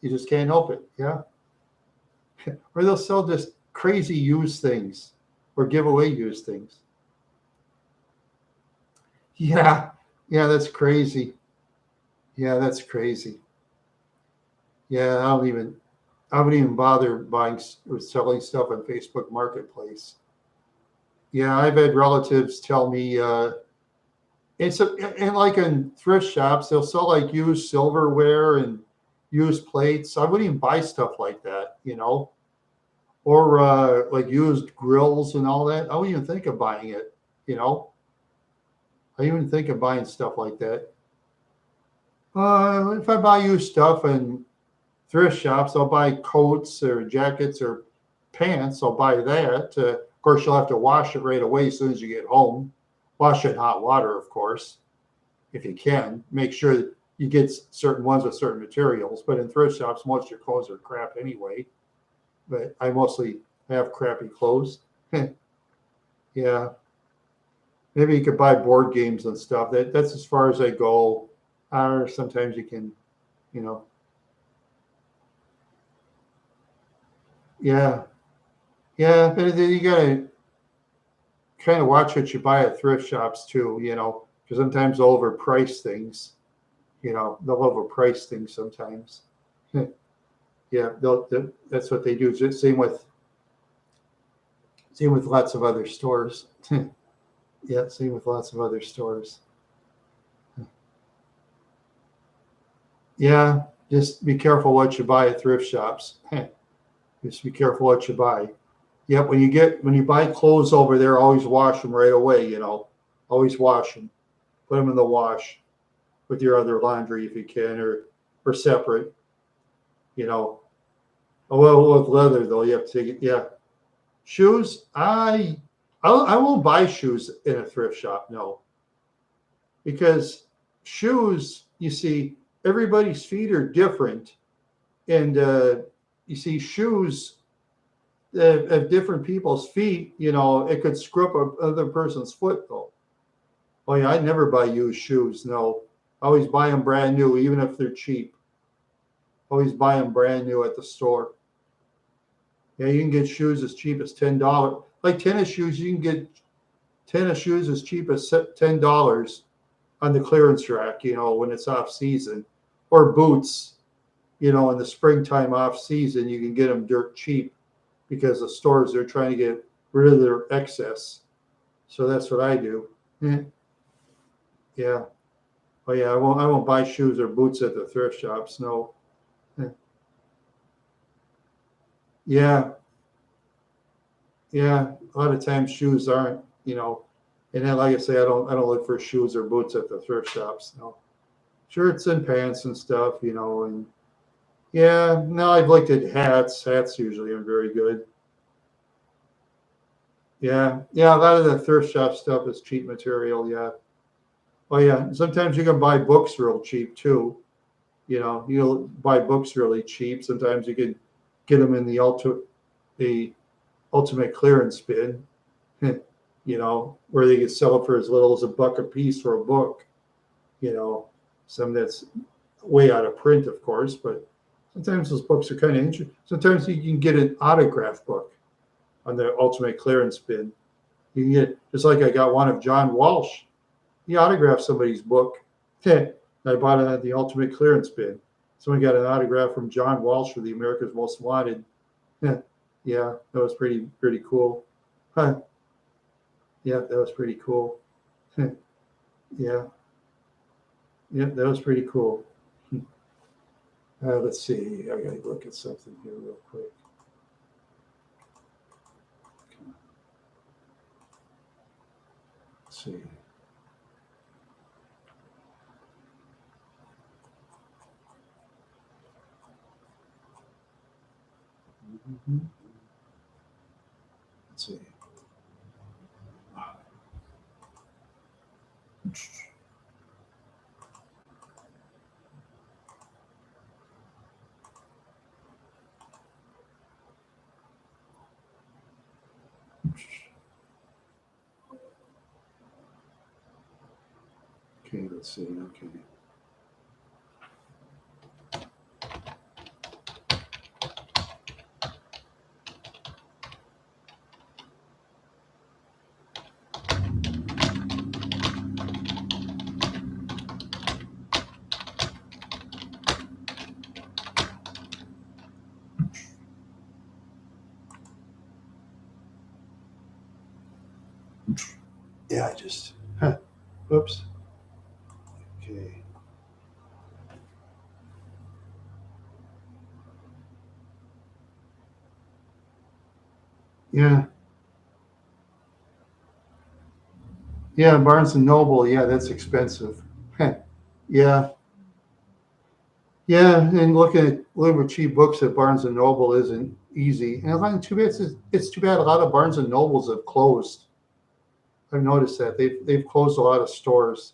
You just can't help it. Yeah. Or they'll sell just crazy used things or give away used things. Yeah. Yeah, that's crazy. Yeah, that's crazy. Yeah, I wouldn't even bother buying or selling stuff on Facebook Marketplace. Yeah, I've had relatives tell me and like in thrift shops, they'll sell like used silverware and used plates. I wouldn't even buy stuff like that, or like used grills and all that. I wouldn't even think of buying it, I even think of buying stuff like that. If I buy used stuff in thrift shops, I'll buy coats or jackets or pants. I'll buy that. Of course, you'll have to wash it right away as soon as you get home. Wash it in hot water, of course, if you can. Make sure that you get certain ones with certain materials. But in thrift shops, most of your clothes are crap anyway. But I mostly have crappy clothes. Yeah. Maybe you could buy board games and stuff. That's as far as I go. Or sometimes you can, you know. Yeah. Yeah, but then you gotta kind of watch what you buy at thrift shops too, because sometimes they'll overprice things. They'll overprice things sometimes. Yeah, that's what they do. Same with lots of other stores. Yeah, same with lots of other stores. Yeah, just be careful what you buy at thrift shops. Just be careful what you buy. Yep, when you buy clothes over there, always wash them right away. Always wash them. Put them in the wash with your other laundry if you can, or separate. You know. Oh, well, with leather though, you have to take it. Yeah, shoes. I won't buy shoes in a thrift shop. No, because shoes, you see, everybody's feet are different, and you see, shoes of different people's feet. It could screw up another person's foot though. Oh yeah, I never buy used shoes. No, I always buy them brand new, even if they're cheap. Always buy them brand new at the store. Yeah, you can get shoes as cheap as $10. Like tennis shoes, you can get tennis shoes as cheap as $10 on the clearance rack. When it's off season, or boots. In the springtime off season, you can get them dirt cheap because the stores are trying to get rid of their excess. So that's what I do. Yeah. Oh yeah, I won't buy shoes or boots at the thrift shops. No. Yeah, yeah. A lot of times shoes aren't. And then like I say, I don't look for shoes or boots at the thrift shops. No. Shirts and pants and stuff. And yeah, no, I've looked at hats. Hats usually are very good. Yeah, yeah. A lot of the thrift shop stuff is cheap material. Yeah. Oh yeah. Sometimes you can buy books real cheap too. You'll buy books really cheap. Sometimes you can get them in the ultimate clearance bin. Where they can sell it for as little as $1 a piece for a book. You know, some that's way out of print, of course, but sometimes those books are kind of interesting. Sometimes you can get an autograph book on the ultimate clearance bin. You can get, just like I got one of John Walsh. He autographed somebody's book. I bought it at the ultimate clearance bin. Someone got an autograph from John Walsh for the America's Most Wanted. Yeah, that was pretty cool. Huh. Yeah, that was pretty cool. Yeah, yeah, that was pretty cool. Let's see. I gotta look at something here real quick. Let's see. Let's see. Okay, let's see. Okay. Yeah, I just. Whoops. Okay. Yeah. Yeah, Barnes and Noble. Yeah, that's expensive. Yeah. Yeah, and looking for cheap books at Barnes and Noble isn't easy. And it's too bad a lot of Barnes and Nobles have closed. I've noticed that they've closed a lot of stores,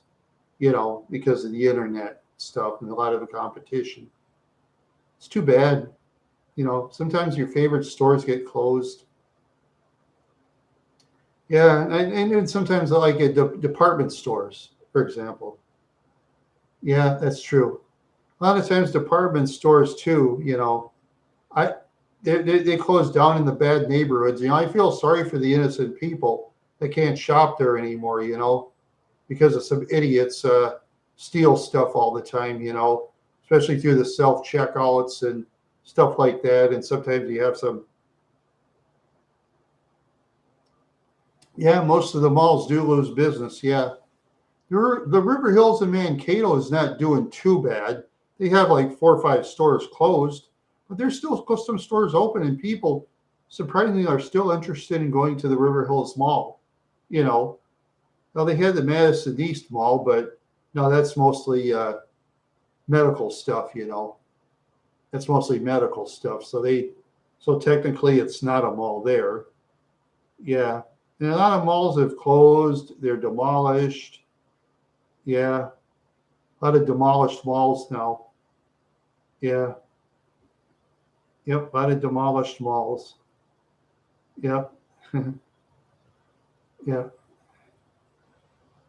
because of the internet stuff and a lot of the competition. It's too bad. Sometimes your favorite stores get closed. Yeah, and sometimes I like department stores, for example. Yeah, that's true. A lot of times department stores too, I they close down in the bad neighborhoods. I feel sorry for the innocent people that can't shop there anymore, because of some idiots steal stuff all the time, especially through the self checkouts and stuff like that. And sometimes you have some. Yeah, most of the malls do lose business. Yeah, the River Hills in Mankato is not doing too bad. they have like 4 or 5 stores closed, but there's still some stores open, and people surprisingly are still interested in going to the River Hills Mall. You know, now they had the Madison East Mall, but no, that's mostly medical stuff. You know, that's mostly medical stuff. So technically, it's not a mall there. Yeah, and a lot of malls have closed. They're demolished. Yeah, a lot of demolished malls now. Yeah, yep, a lot of demolished malls. Yep, yeah,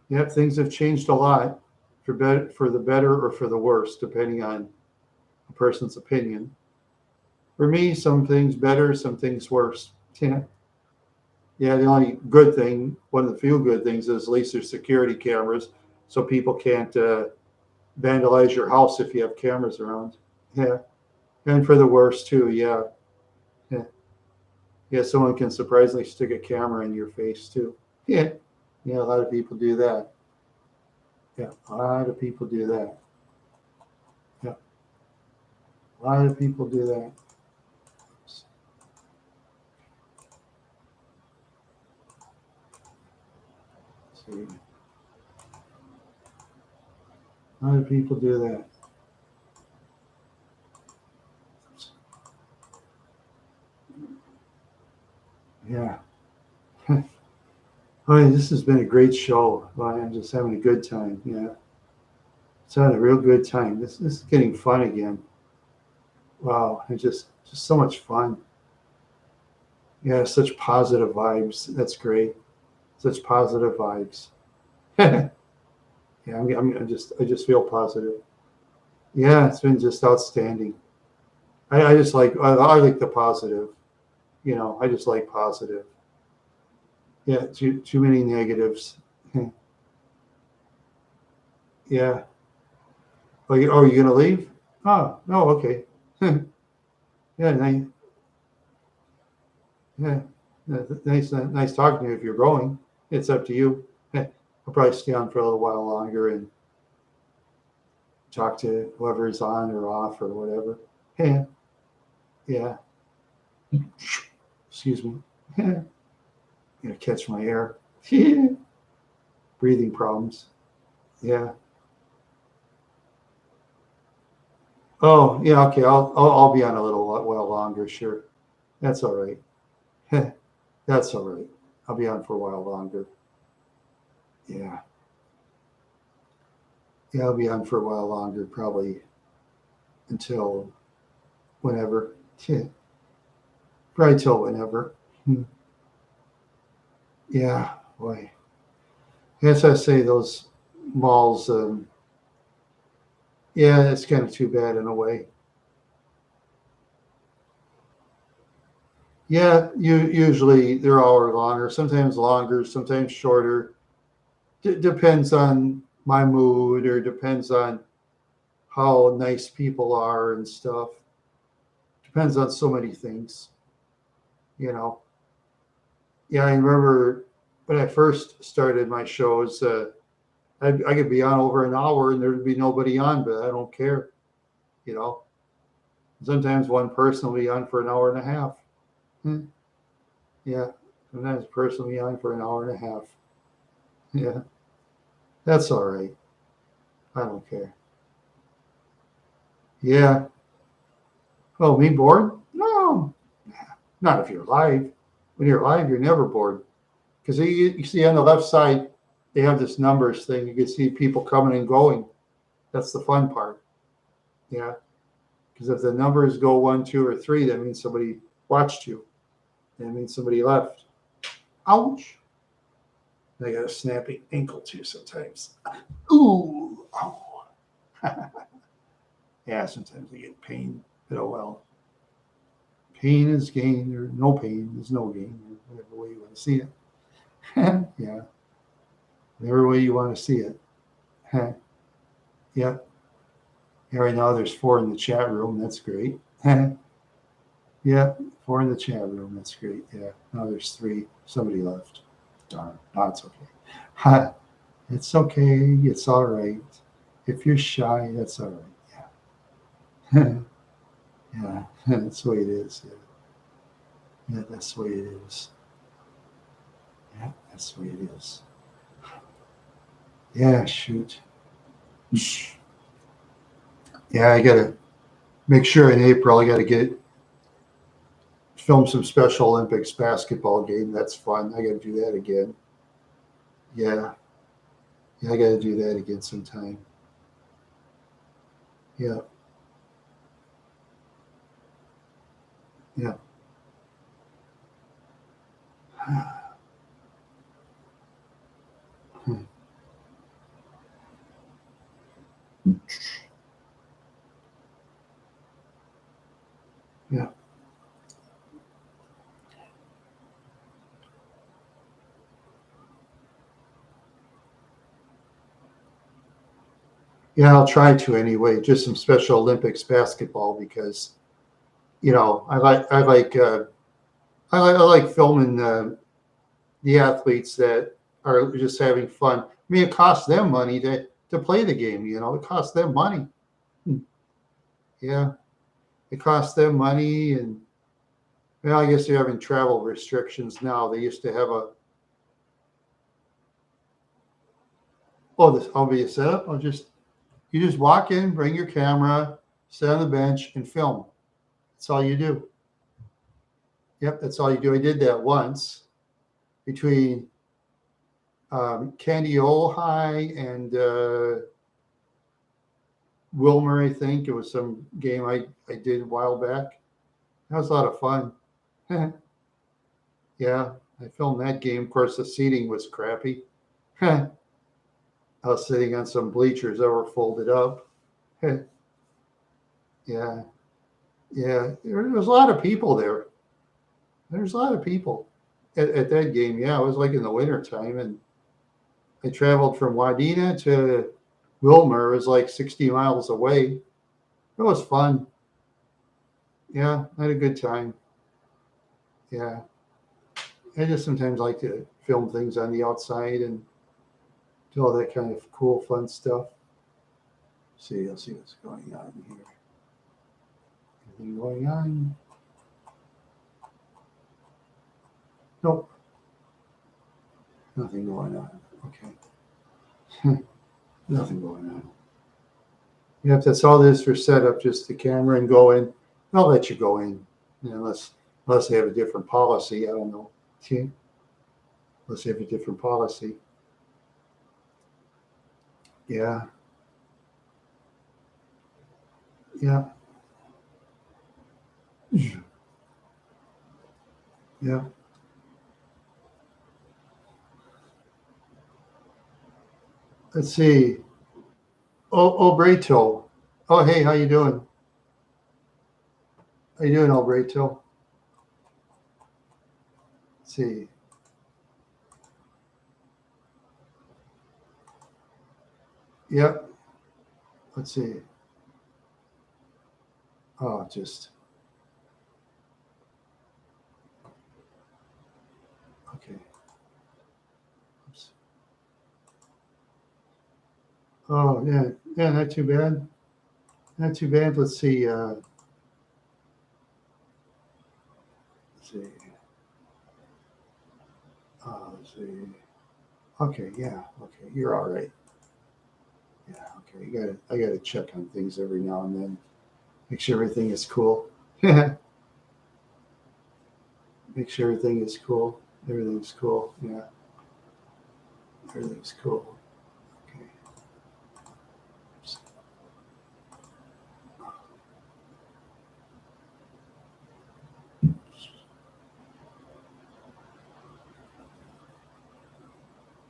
yep. Things have changed a lot for the better or for the worse, depending on a person's opinion. For me, some things better, some things worse. Yeah, yeah. The only good thing, one of the few good things, is at least there's security cameras, so people can't vandalize your house if you have cameras around. Yeah, and for the worst too. Yeah, yeah, yeah. Someone can surprisingly stick a camera in your face too. Yeah, yeah. A lot of people do that. Yeah, a lot of people do that. Yeah, a lot of people do that. See, a lot of people do that. Yeah. Oh, this has been a great show. Well, I'm just having a good time. Yeah, it's having a real good time. This is getting fun again. Wow, it's just so much fun. Yeah, such positive vibes. That's great. Such positive vibes. Yeah, I just feel positive. Yeah, it's been just outstanding. I just I like the positive. You know, I just like positive. Yeah, too many negatives. Yeah. Oh, you gonna leave? Oh, no, okay. Yeah, nice. Yeah, nice talking to you. If you're going, it's up to you. I'll probably stay on for a little while longer and talk to whoever's on or off or whatever. Yeah, yeah. Excuse me. Yeah, gonna catch my air. Breathing problems. Yeah. Oh, yeah. Okay. I'll be on a little while longer. Sure. That's all right. That's all right. I'll be on for a while longer. Yeah. Yeah, I'll be on for a while longer, probably until whenever. Yeah, probably till whenever. Hmm. Yeah, boy. As I say, those malls. Yeah, it's kind of too bad in a way. Yeah, usually they're hour longer, sometimes longer, sometimes shorter. Depends on my mood or depends on how nice people are and stuff. Depends on so many things, you know. Yeah, I remember when I first started my shows, I could be on over an hour and there'd be nobody on, but I don't care, you know. Sometimes one person will be on for an hour and a half. Hmm. Yeah, sometimes a person will be on for an hour and a half. Yeah, that's all right. I don't care. Yeah. Oh, me bored? No, not if you're live. When you're live, you're never bored because you see on the left side, they have this numbers thing. You can see people coming and going. That's the fun part. Yeah, because if the numbers go 1, 2, or 3, that means somebody watched you. That means somebody left. Ouch! I got a snappy ankle too sometimes. Ooh, oh. Yeah, sometimes I get pain. But oh well. Pain is gain, or no pain is no gain, or whatever way you want to see it. Yeah, whatever way you want to see it. Yeah. Yeah, right now there's 4 in the chat room. That's great. Yeah, 4 in the chat room. That's great. Yeah. Now there's 3. Somebody left. Darn. No, it's okay. It's okay. It's all right. If you're shy, that's all right. Yeah. Yeah, that's the way it is. Yeah, yeah, that's the way it is. Yeah, that's the way it is. Yeah, shoot. Yeah, I gotta make sure in April I gotta get film some Special Olympics basketball game. That's fun. I gotta do that again. Yeah, yeah, I gotta do that again sometime. Yeah, yeah. Yeah. Yeah, I'll try to anyway. Just some Special Olympics basketball because I like filming the athletes that are just having fun. I mean, it costs them money to play the game. It costs them money. Yeah, it costs them money, and I guess they're having travel restrictions now. They used to have this. I'll be a setup. You just walk in, bring your camera, sit on the bench, and film. That's all you do. Yep, that's all you do. I did that once between Candy Ojai and Wilmer, I think. It was some game I did a while back. That was a lot of fun. Yeah, I filmed that game. Of course, the seating was crappy. I was sitting on some bleachers that were folded up. Yeah, yeah. There was a lot of people there. There's a lot of people at that game. Yeah, it was like in the winter time, and I traveled from Wadena to Wilmer. It was like 60 miles away. It was fun. Yeah, I had a good time. Yeah, I just sometimes like to film things on the outside and do all that kind of cool, fun stuff. See, I'll see what's going on here. Anything going on? Nope, nothing going on. Okay, nothing going on. Yep, that's all this for setup. Just the camera and go in. I'll let you go in, unless they have a different policy. I don't know. See, unless they have a different policy. Yeah, yeah, yeah. Let's see. Oh, Obrato. Oh, hey, how you doing? How you doing, Obrato? Let's see. Yep. Let's see. Oh, just okay. Oops. Oh, yeah, yeah. Not too bad. Not too bad. Let's see. Let's see. Let's see. Okay, yeah. Okay, you're all right. Yeah. Okay. I gotta check on things every now and then. Make sure everything is cool. Make sure everything is cool. Everything's cool. Yeah. Everything's cool. Okay.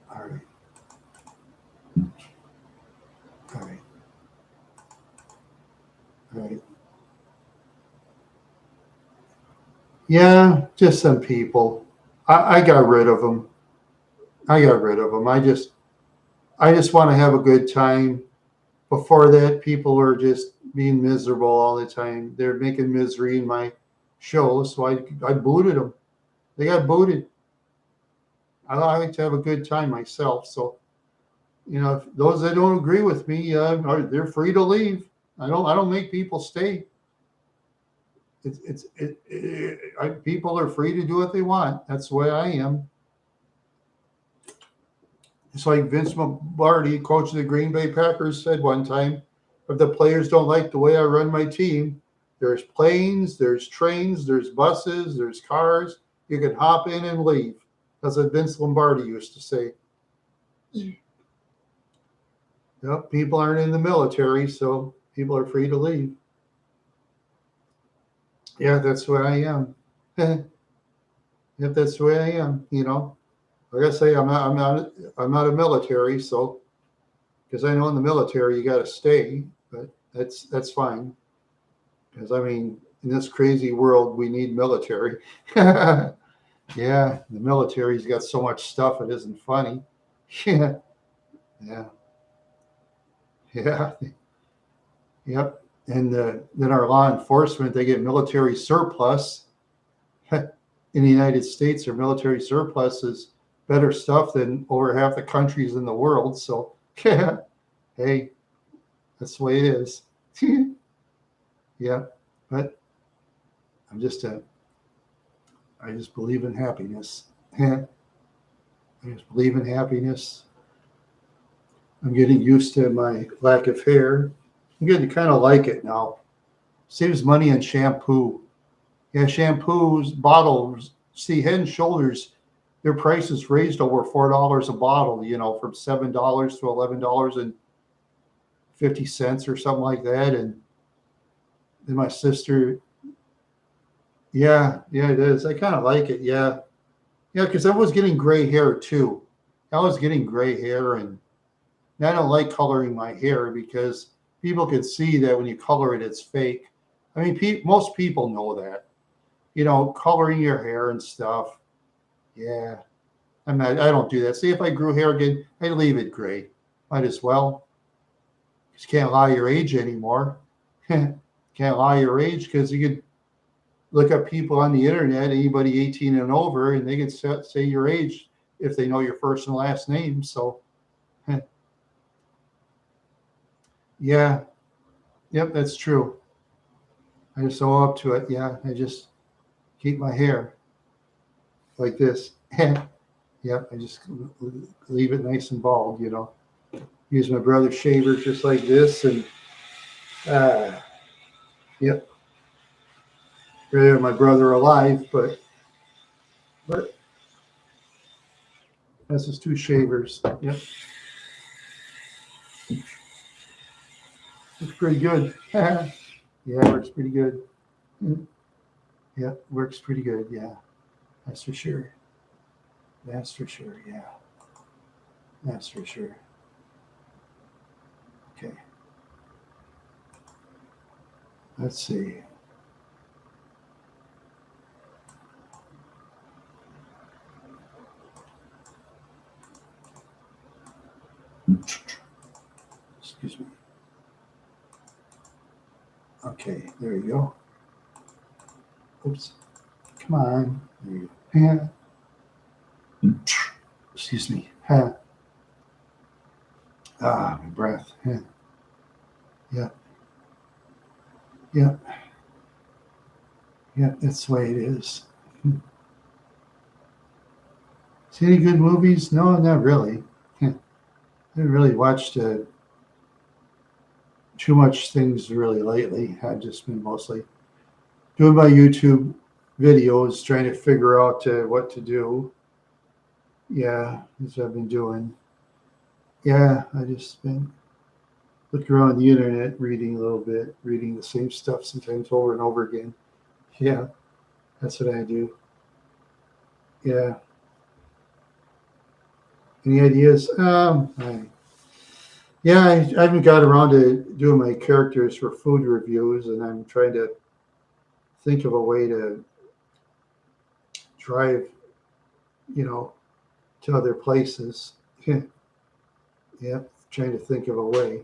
All right. All right. All right. Yeah, just some people. I got rid of them. I got rid of them. I just want to have a good time. Before that, people were just being miserable all the time. They're making misery in my show, so I booted them. They got booted. I like to have a good time myself. So if those that don't agree with me, they're free to leave. I don't make people stay. People are free to do what they want. That's the way I am. It's like Vince Lombardi, coach of the Green Bay Packers, said one time, if the players don't like the way I run my team, there's planes, there's trains, there's buses, there's cars. You can hop in and leave. That's what Vince Lombardi used to say. Yep, people aren't in the military, so people are free to leave. Yeah, that's the way I am. Yep, that's the way I am. You know, like I say, I'm not a military, so because I know in the military you got to stay, but that's fine. Because I mean, in this crazy world, we need military. Yeah, the military's got so much stuff it isn't funny. Yeah, yeah, yeah, yep. And then our law enforcement, they get military surplus. In the United States, their military surplus is better stuff than over half the countries in the world. So, yeah, hey, that's the way it is. Yeah, but I just believe in happiness. I just believe in happiness. I'm getting used to my lack of hair. I'm getting to kind of like it now. Saves money on shampoo. Yeah, shampoos, bottles. See, Head and Shoulders, their prices raised over $4 a bottle, you know, from $7 to $11.50 or something like that. And then my sister, yeah, it is. I kind of like it. Yeah. Yeah, because I was getting gray hair too. I was getting gray hair, and I don't like coloring my hair because people can see that when you color it, it's fake. I mean, most people know that. You know, coloring your hair and stuff. Yeah, I don't do that. See, if I grew hair again, I'd leave it gray. Might as well. You can't lie your age anymore. Can't lie your age because you could look up people on the internet, anybody 18 and over, and they can say your age if they know your first and last name. So, yeah, yep, that's true. I just owe up to it. Yeah, I just keep my hair like this. Yep, I just leave it nice and bald, you know. Use my brother's shaver just like this, and yep. Rather my brother alive, but that's his two shavers. Yep. It's pretty good. Yeah, it works pretty good. Yeah, works pretty good. Yeah, that's for sure. That's for sure. Yeah, that's for sure. Okay. Let's see. Excuse me. Okay, there you go. Oops. Come on. There you go. Yeah. Excuse me. My breath. Yeah. Yeah. Yeah, that's the way it is. See any good movies? No, not really. I haven't really watched too much things really lately. I've just been mostly doing my YouTube videos, trying to figure out what to do. Yeah, that's what I've been doing. Yeah, I just been looking around the internet, reading a little bit, reading the same stuff sometimes over and over again. Yeah, that's what I do. Yeah. Any ideas? I haven't got around to doing my characters for food reviews, and I'm trying to think of a way to drive, you know, to other places. Yeah, trying to think of a way.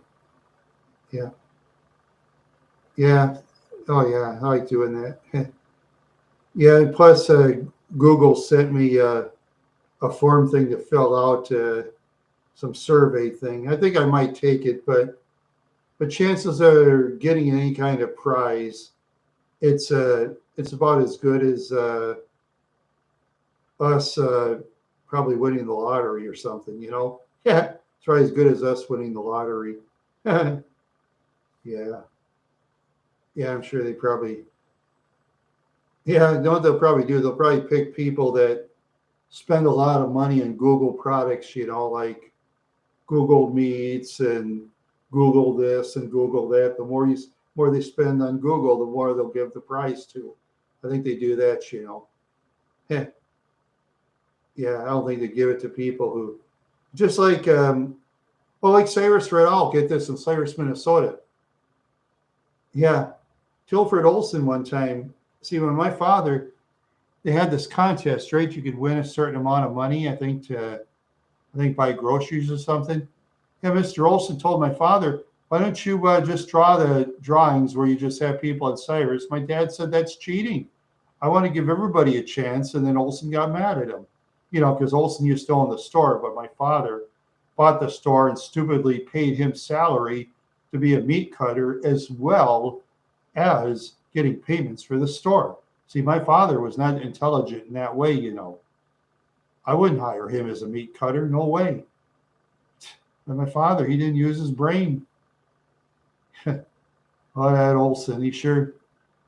Yeah. Yeah. Oh, yeah. I like doing that. Yeah. And plus, Google sent me a form thing to fill out, some survey thing. I think I might take it, but but chances of getting any kind of prize, it's about as good as us probably winning the lottery or something, you know? Yeah, it's probably as good as us winning the lottery. Yeah, yeah, I'm sure they probably, yeah, you know what they'll probably do? They'll probably pick people that spend a lot of money on Google products, you know, like Google Meets and Google this and Google that. The more they spend on Google, the more they'll give the price to. I think they do that, you know. Yeah, yeah, I don't think they give it to people who just like well, like Cyrus Red Owl, get this in Cyrus, Minnesota. Yeah. Tilford Olson one time. See, when my father, they had this contest, right? You could win a certain amount of money, I think buy groceries or something. Yeah, Mr. Olson told my father, why don't you just draw the drawings where you just have people at Cyrus? My dad said, that's cheating. I want to give everybody a chance. And then Olson got mad at him, you know, because Olson used to own the store, but my father bought the store and stupidly paid him salary to be a meat cutter as well as getting payments for the store. See, my father was not intelligent in that way, you know. I wouldn't hire him as a meat cutter. No way. But my father, he didn't use his brain. Oh, that Olson, he sure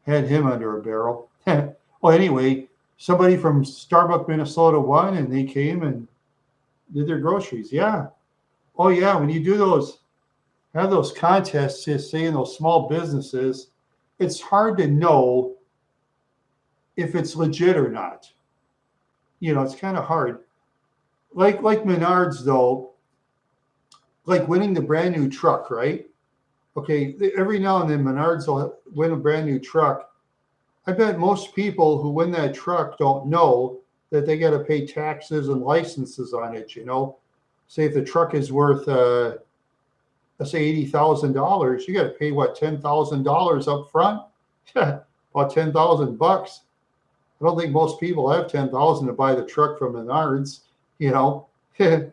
had him under a barrel. Well, anyway, somebody from Starbuck, Minnesota won, and they came and did their groceries. Yeah. Oh, yeah. When you do those, have those contests, just say in those small businesses, it's hard to know if it's legit or not. You know, it's kind of hard. Like Menards, though, like winning the brand new truck, right? Okay, every now and then Menards will win a brand new truck. I bet most people who win that truck don't know that they got to pay taxes and licenses on it. You know, say if the truck is worth, let's say $80,000, you got to pay what, $10,000 up front? About 10,000 bucks. I don't think most people have 10,000 to buy the truck from Menards. You know, because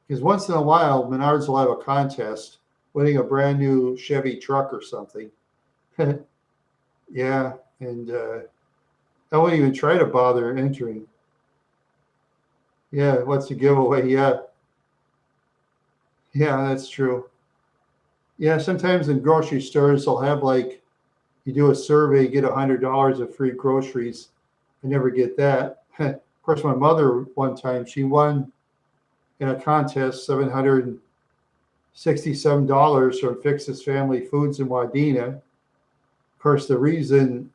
once in a while Menards will have a contest winning a brand new Chevy truck or something. Yeah, and I wouldn't even try to bother entering. Yeah, what's the giveaway? Yeah, yeah, that's true. Yeah, sometimes in grocery stores they'll have like you do a survey, get $100 of free groceries. I never get that. Of course, my mother one time she won in a contest $767 from Fix's Family Foods in Wadena. Of course, the reason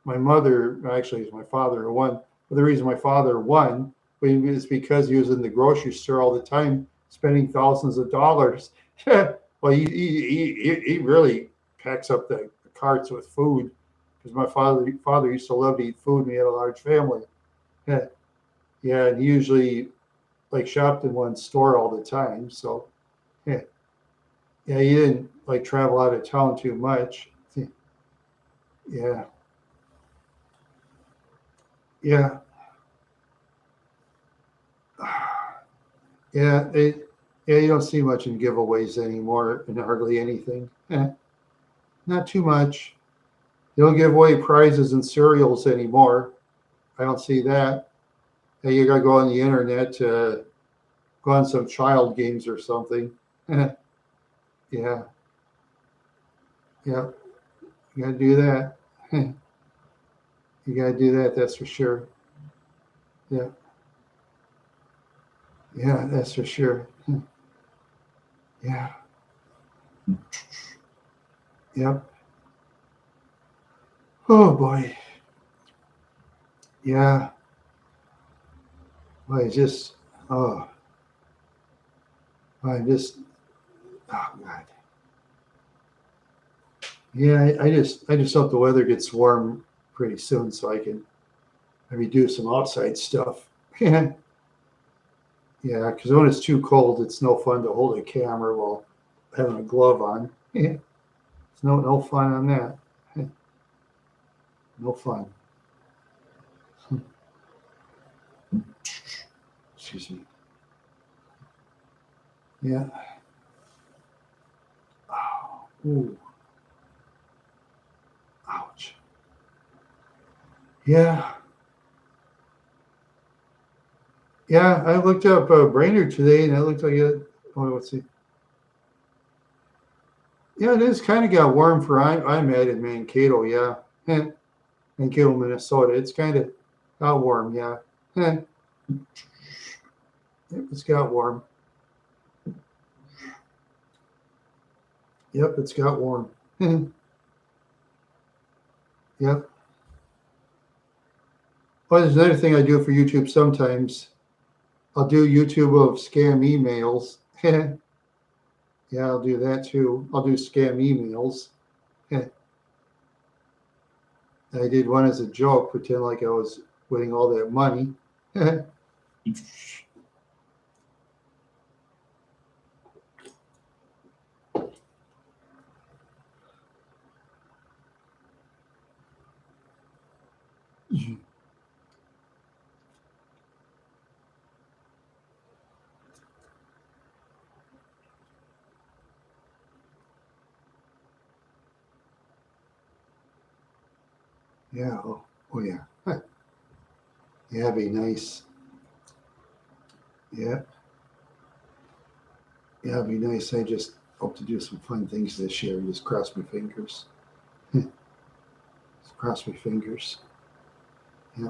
my mother, actually, it's my father who won, but the reason my father won is because he was in the grocery store all the time, spending thousands of dollars. Well, he really packs up the carts with food because my father used to love to eat food and he had a large family. Yeah, yeah, and he usually like shopped in one store all the time. So yeah, yeah, he didn't like travel out of town too much. Yeah, yeah. Yeah, yeah, you don't see much in giveaways anymore, and hardly anything. Not too much. They don't give away prizes and cereals anymore. I don't see that. Hey, you gotta go on the internet to go on some child games or something. Yeah, yeah, you gotta do that. You gotta do that. That's for sure. Yeah, yeah, that's for sure. Yeah, yep. Oh boy. Yeah. I just, oh, I just, oh God. Yeah, I just hope the weather gets warm pretty soon so I can maybe do some outside stuff. Yeah, yeah, because when it's too cold, it's no fun to hold a camera while having a glove on. Yeah, it's no fun on that. No fun. Excuse me. Yeah. Ooh. Ouch. Yeah. Yeah, I looked up Brainerd today, and it looked like it. Oh, let's see. Yeah, it is kind of got warm for I'm at in Mankato. Yeah, Mankato, Minnesota. It's kind of got warm. Yeah, it's got warm. Yep, it's got warm. Yep. Oh, there's another thing I do for YouTube sometimes. I'll do YouTube of scam emails. Yeah, I'll do that too. I'll do scam emails. I did one as a joke, pretend like I was winning all that money. Yeah. Oh yeah. Yeah, it'd be nice. Yeah. Yeah, it'd be nice. I just hope to do some fun things this year. Just cross my fingers. Just cross my fingers. Yeah.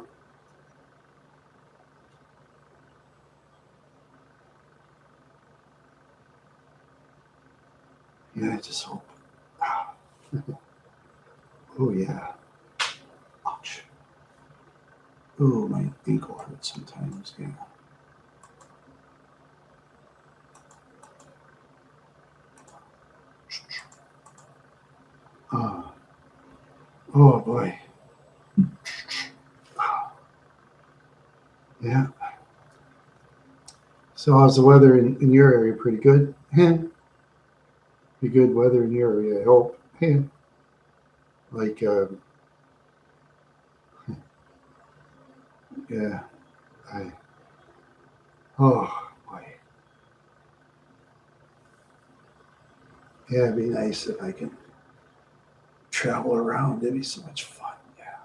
Yeah, I just hope. Oh yeah. Ouch. Oh, my ankle hurts sometimes. Yeah. Oh, oh boy. Yeah. So how's the weather in your area? Pretty good? Be good weather in your area, I hope. Like, yeah. I, oh boy. Yeah, it'd be nice if I can travel around. It'd be so much fun. Yeah.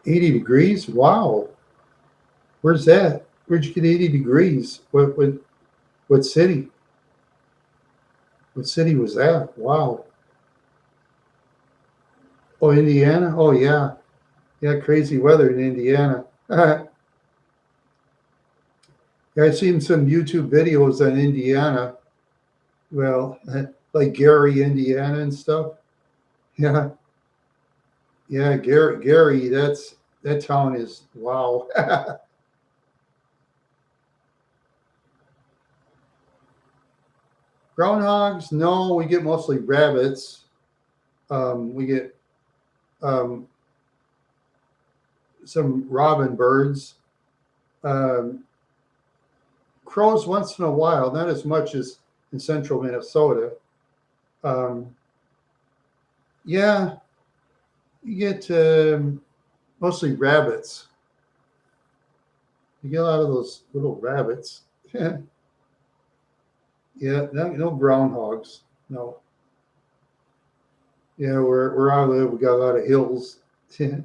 80 degrees? Wow. Where's that? Where'd you get 80 degrees? What city? What city was that? Wow. Oh, Indiana? Oh yeah. Yeah, crazy weather in Indiana. Yeah, I've seen some YouTube videos on Indiana. Well, like Gary, Indiana and stuff. Yeah. Yeah, Gary, that town is wow. Groundhogs, no, we get mostly rabbits. We get um, some robin birds. Um, Crows once in a while, not as much as in central Minnesota. Um, yeah, you get mostly rabbits. You get a lot of those little rabbits. Yeah, no groundhogs. No. Yeah, where I live, we got a lot of hills. Got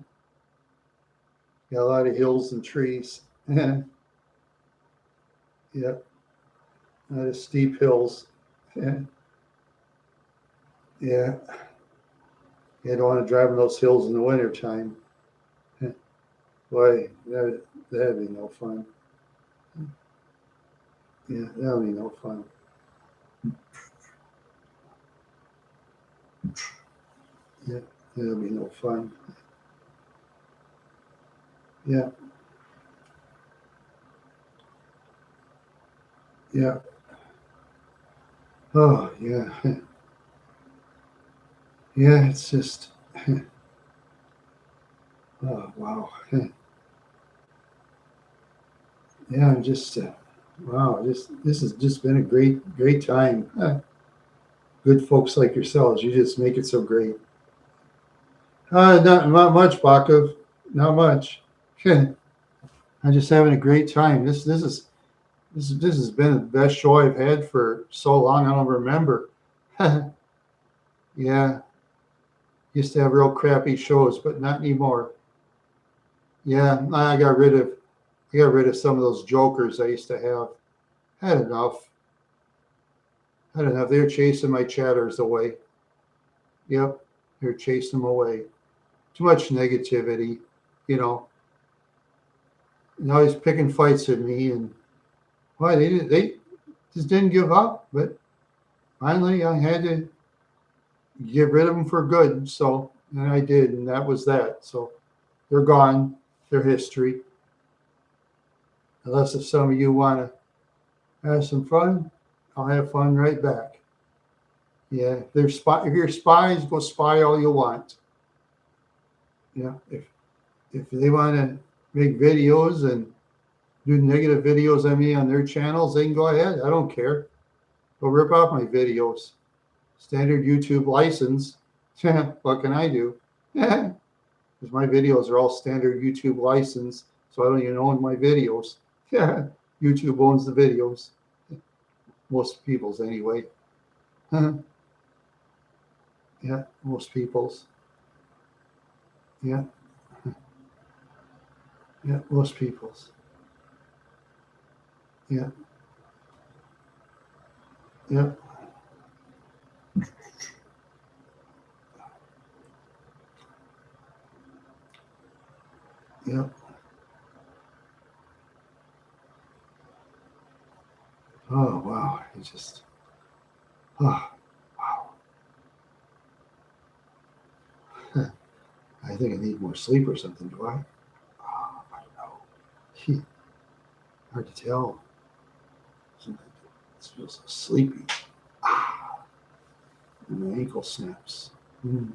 a lot of hills and trees. Yeah, a lot of steep hills. Yeah, yeah. You don't want to drive in those hills in the wintertime. Boy, that'd be no fun. Yeah, that'd be no fun. Yeah, that'd be no fun. Yeah, yeah. Oh, yeah. Yeah, it's just, oh, wow. Yeah, I'm just, wow, this has just been a great time. Good folks like yourselves, you just make it so great. Not much, Bakov. Not much. I'm just having a great time. This has been the best show I've had for so long. I don't remember. Yeah, used to have real crappy shows, but not anymore. Yeah, I got rid of some of those jokers I used to have. Had enough. Had enough. They were chasing my chatters away. Yep, they were chasing them away. Too much negativity, you know. And always picking fights at me, and why they just didn't give up. But finally, I had to get rid of them for good. So, and I did, and that was that. So they're gone. They're history. Unless if some of you want to have some fun, I'll have fun right back. Yeah, if you're spies, go spy all you want. Yeah, if they want to make videos and do negative videos on me on their channels, they can go ahead. I don't care. Go rip off my videos. Standard YouTube license. What can I do? Because my videos are all standard YouTube license, so I don't even own my videos. YouTube owns the videos. Most people's anyway. Yeah, most people's. Yeah, yeah, most people's. Yeah, yeah, yeah. Oh wow, it just. Oh wow. I think I need more sleep or something. Do I? Oh, I don't know. Hard to tell. It feels so sleepy. Ah, and my ankle snaps. Mm.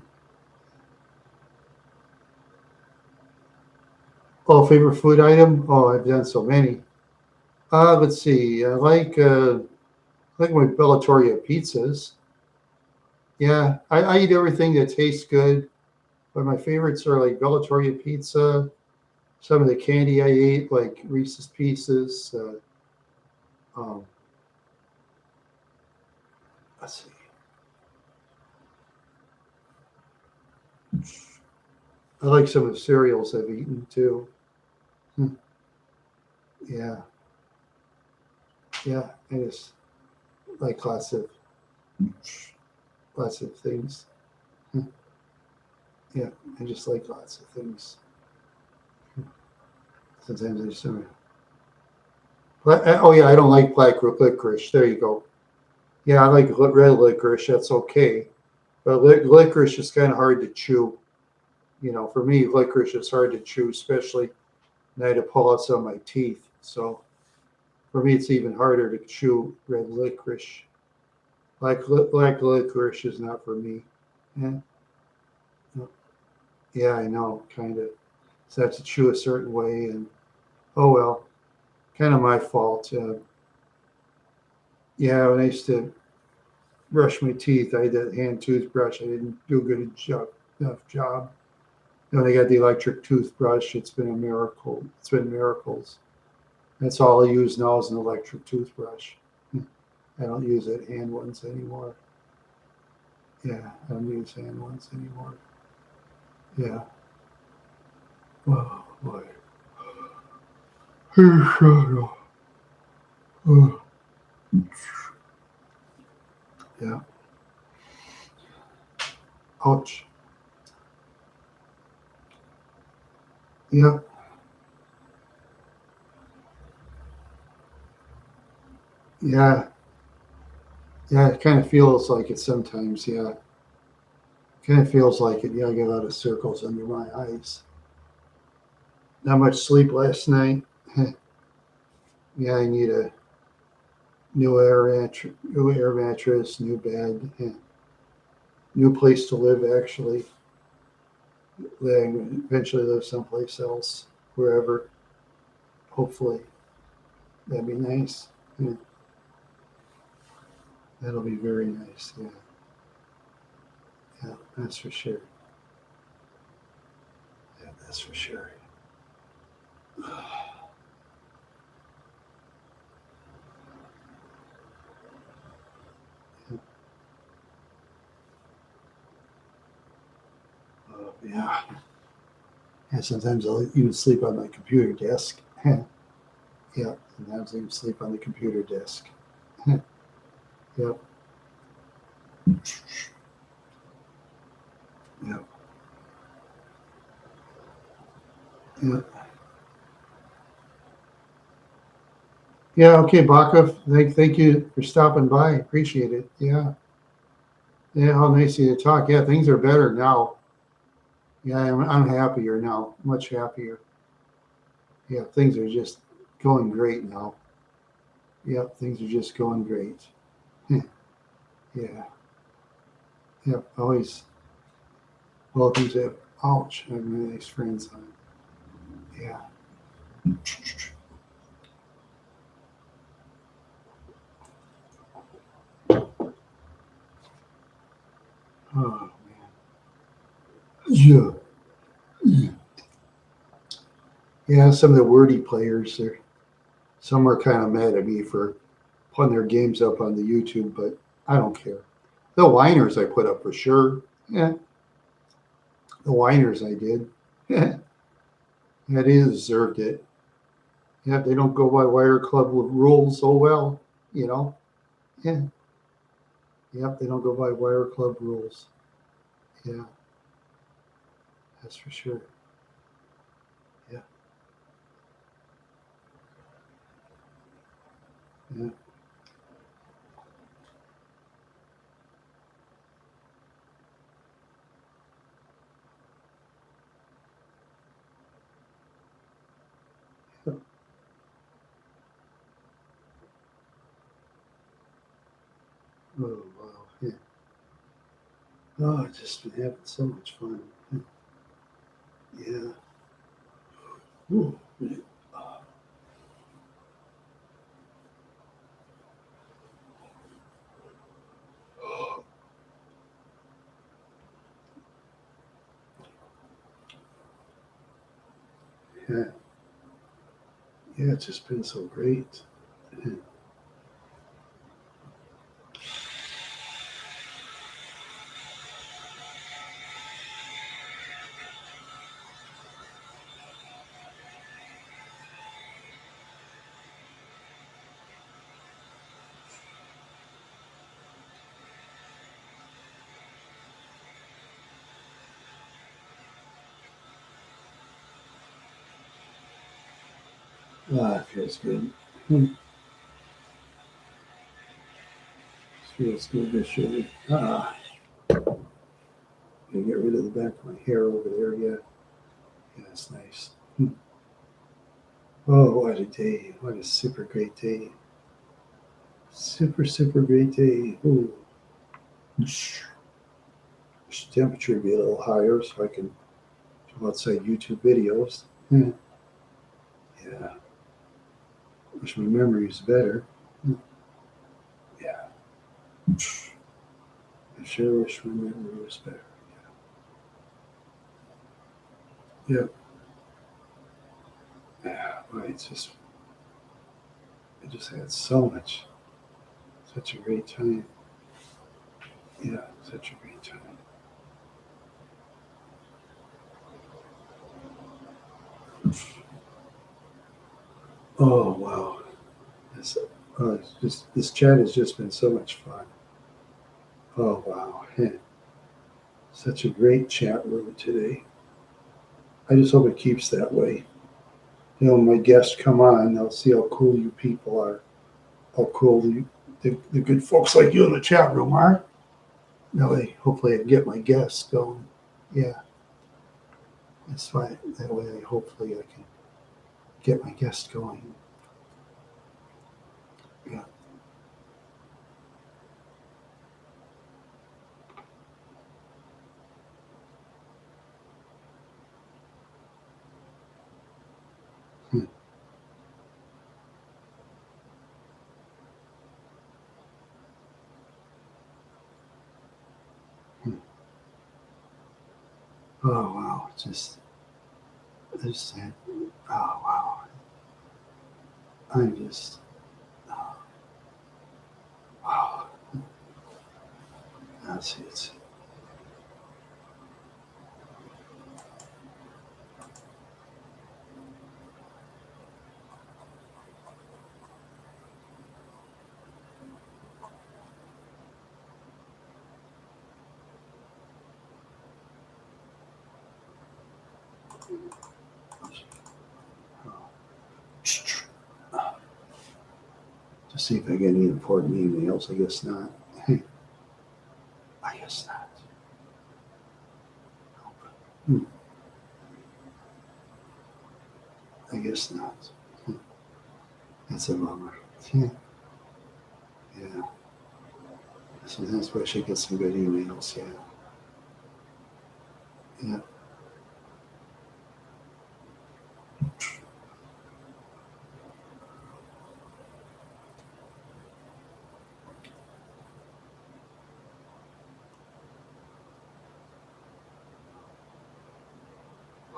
Oh, favorite food item? Oh, I've done so many. Let's see. I like my Bellatoria pizzas. Yeah, I eat everything that tastes good, but my favorites are like Bellatoria pizza. Some of the candy I ate, like Reese's Pieces. Um, let's see. I like some of the cereals I've eaten too. Hmm. Yeah, yeah. I just like lots of things. Hmm. Yeah, I just like lots of things. Sometimes there's some. Oh yeah, I don't like black licorice. There you go. Yeah, I like red licorice. That's okay, but licorice is kind of hard to chew. You know, for me, licorice is hard to chew, especially and I had to pull out some of my teeth. So for me, it's even harder to chew red licorice. Black licorice is not for me. Yeah, yeah, I know, kind of. So I have to chew a certain way, and oh well, kind of my fault. Yeah, when I used to brush my teeth, I had that hand toothbrush. I didn't do a good enough job. And when I got the electric toothbrush, it's been a miracle. It's been miracles. That's all I use now is an electric toothbrush. I don't use it hand ones anymore. Yeah, I don't use hand ones anymore. Yeah. Oh boy. Yeah. Ouch. Yeah. Yeah. Yeah. It kind of feels like it sometimes. Yeah. Kind of feels like it. Yeah. I get a lot of circles under my eyes. Not much sleep last night. Yeah. I need a new air mattress, new bed, new place to live. Actually, then eventually live someplace else, wherever. Hopefully, that'd be nice. Yeah, that'll be very nice. Yeah, yeah, that's for sure. Yeah, that's for sure. Yeah. And sometimes I'll even sleep on my computer desk. Yeah, sometimes I even sleep on the computer desk. Yep. Yep. Yep. Yeah, okay, Bakov. Thank you for stopping by. Appreciate it. Yeah. Yeah, how nice of you to talk. Yeah, things are better now. Yeah, I'm happier now. Much happier. Yeah, things are just going great now. Yeah, things are just going great. Yeah. Yeah. Always welcome to ouch. I have really nice friends on. Yeah. Oh man. Yeah. Yeah, some of the wordy players there. Some are kind of mad at me for putting their games up on the YouTube, but I don't care. The whiners I put up for sure. Yeah, the whiners I did. Yeah, they deserved it. Yeah, they don't go by Wire Club rules so well, you know. Yeah, yep, they don't go by Wire Club rules. Yeah, that's for sure. Yeah, yeah. Oh wow. Yeah. Oh, I've just been having so much fun. Yeah. Ooh. Yeah. Yeah, it's just been so great. Ah, it feels good. Feels good to show. Ah, I get rid of the back of my hair over there. Yeah, yeah, it's nice. Oh, what a day! What a super great day! Super great day. Ooh. Wish the temperature would be a little higher so I can do outside YouTube videos. Yeah, yeah. Wish my memory was better. Yeah, I sure wish my memory was better. Yeah, yeah. Well, I just had such a great time. Yeah, such a great time. Oh wow. This, it's just this chat has just been so much fun. Oh wow, such a great chat room today. I just hope it keeps that way. You know, when my guests come on, they'll see how cool you people are, how cool the good folks like you in the chat room are. That way, hopefully, I can get my guests going. Yeah, that's why. That way, hopefully I can get my guests going. Yeah. Hmm. Hmm. Oh wow, I just had. Oh wow, I'm just. Oh, wow. That's it. To see if I get any important emails. I guess not. I guess not. I guess not. That's a bummer. Yeah. Sometimes I wish I get some good emails. Yeah.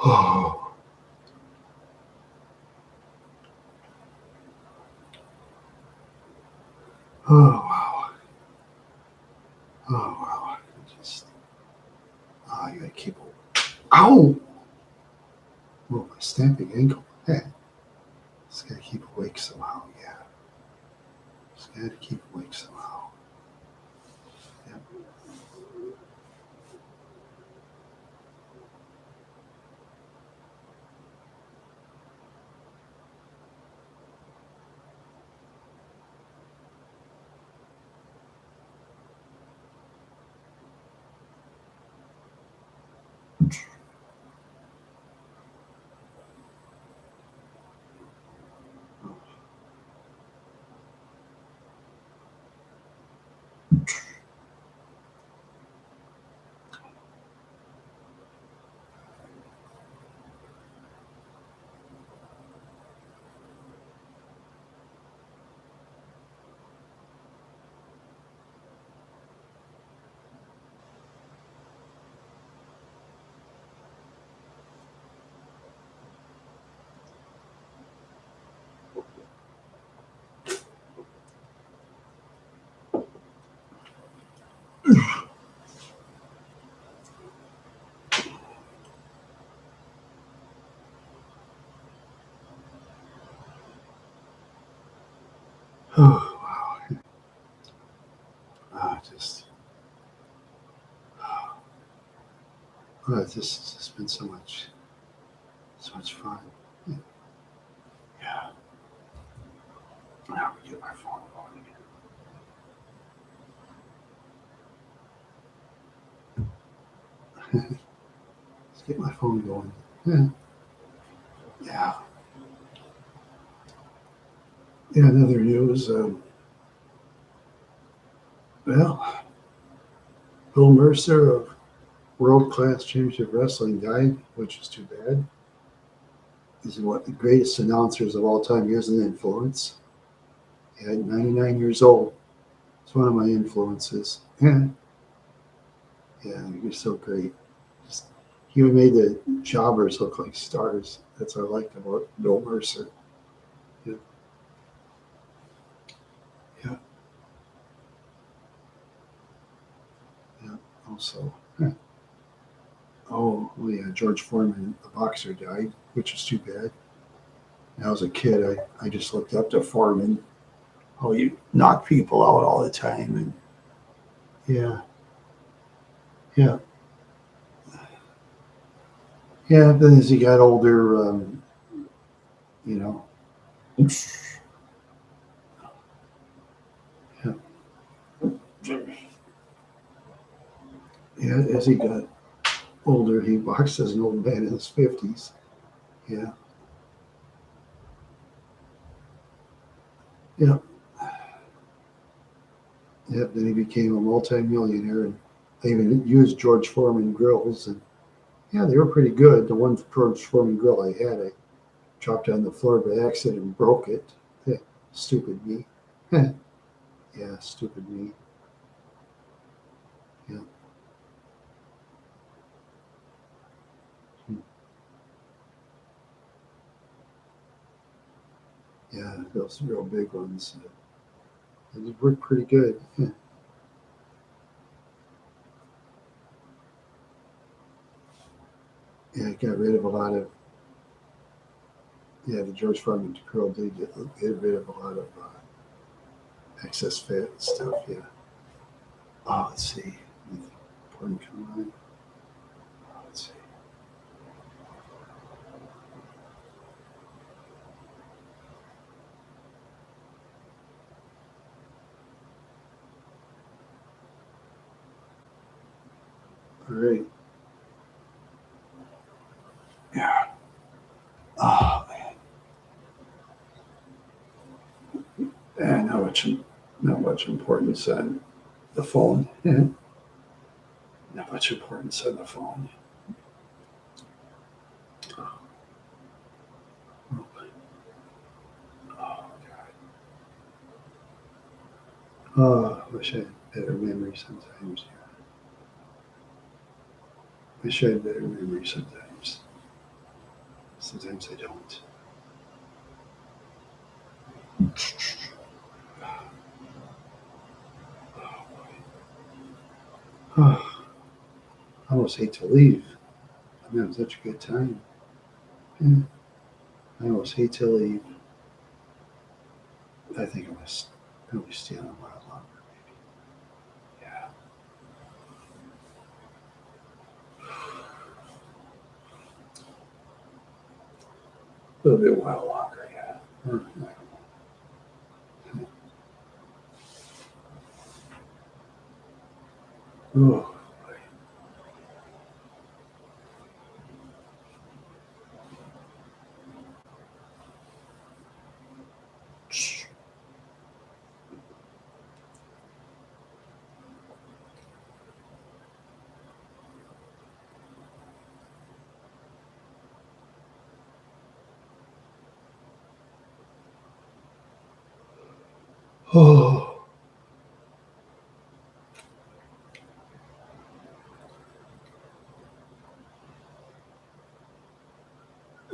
Oh. Oh wow. Oh wow. I gotta keep. Ow! Oh, my stamping ankle. Yeah. Just gotta keep awake somehow. Yeah. Just gotta keep awake somehow. Yeah. Oh wow. Just. This has just been so much fun. Yeah. Now we get my phone going again. Let's get my phone going. Yeah. Yeah. Another news. Well, Bill Mercer of World Class Championship Wrestling died, which is too bad. He's one of the greatest announcers of all time. He has an influence. He had 99 years old. It's one of my influences. Yeah. Yeah, you're so great. Just, he made the jobbers look like stars. That's what I liked about Bill Mercer. Yeah. Yeah. Yeah. Also, yeah, George Foreman, the boxer, died, which is too bad. When I was a kid, I just looked up to Foreman. Oh, you knock people out all the time. And yeah. Yeah. Yeah. Then as he got older, you know, yeah. Yeah, as he got older, he boxed as an old man in his 50s. Yeah. Yeah. Yeah. Then he became a multimillionaire, and they even used George Foreman grills. And yeah, they were pretty good. The one George Foreman grill I had, I dropped on the floor by accident and broke it. Yeah, stupid me. Yeah, stupid me. Yeah. Hmm. Yeah, those real big ones. They work pretty good. Yeah. Yeah, I got rid of a lot of. Yeah, the George Foreman grill did get rid of a lot of excess fat and stuff. Yeah. Oh, let's see. Important come on. Let's see. right. Yeah. Oh man. And not much importance on the phone. Not much importance on the phone. Oh God. Oh, I wish I had better memory sometimes. Wish I had better memory sometimes. Sometimes I don't. Oh boy. I almost hate to leave. I'm having such a good time. Yeah. I almost hate to leave. I think I'm gonna be staying a while longer, maybe. Yeah. A little bit while longer, yeah. Oh, oh,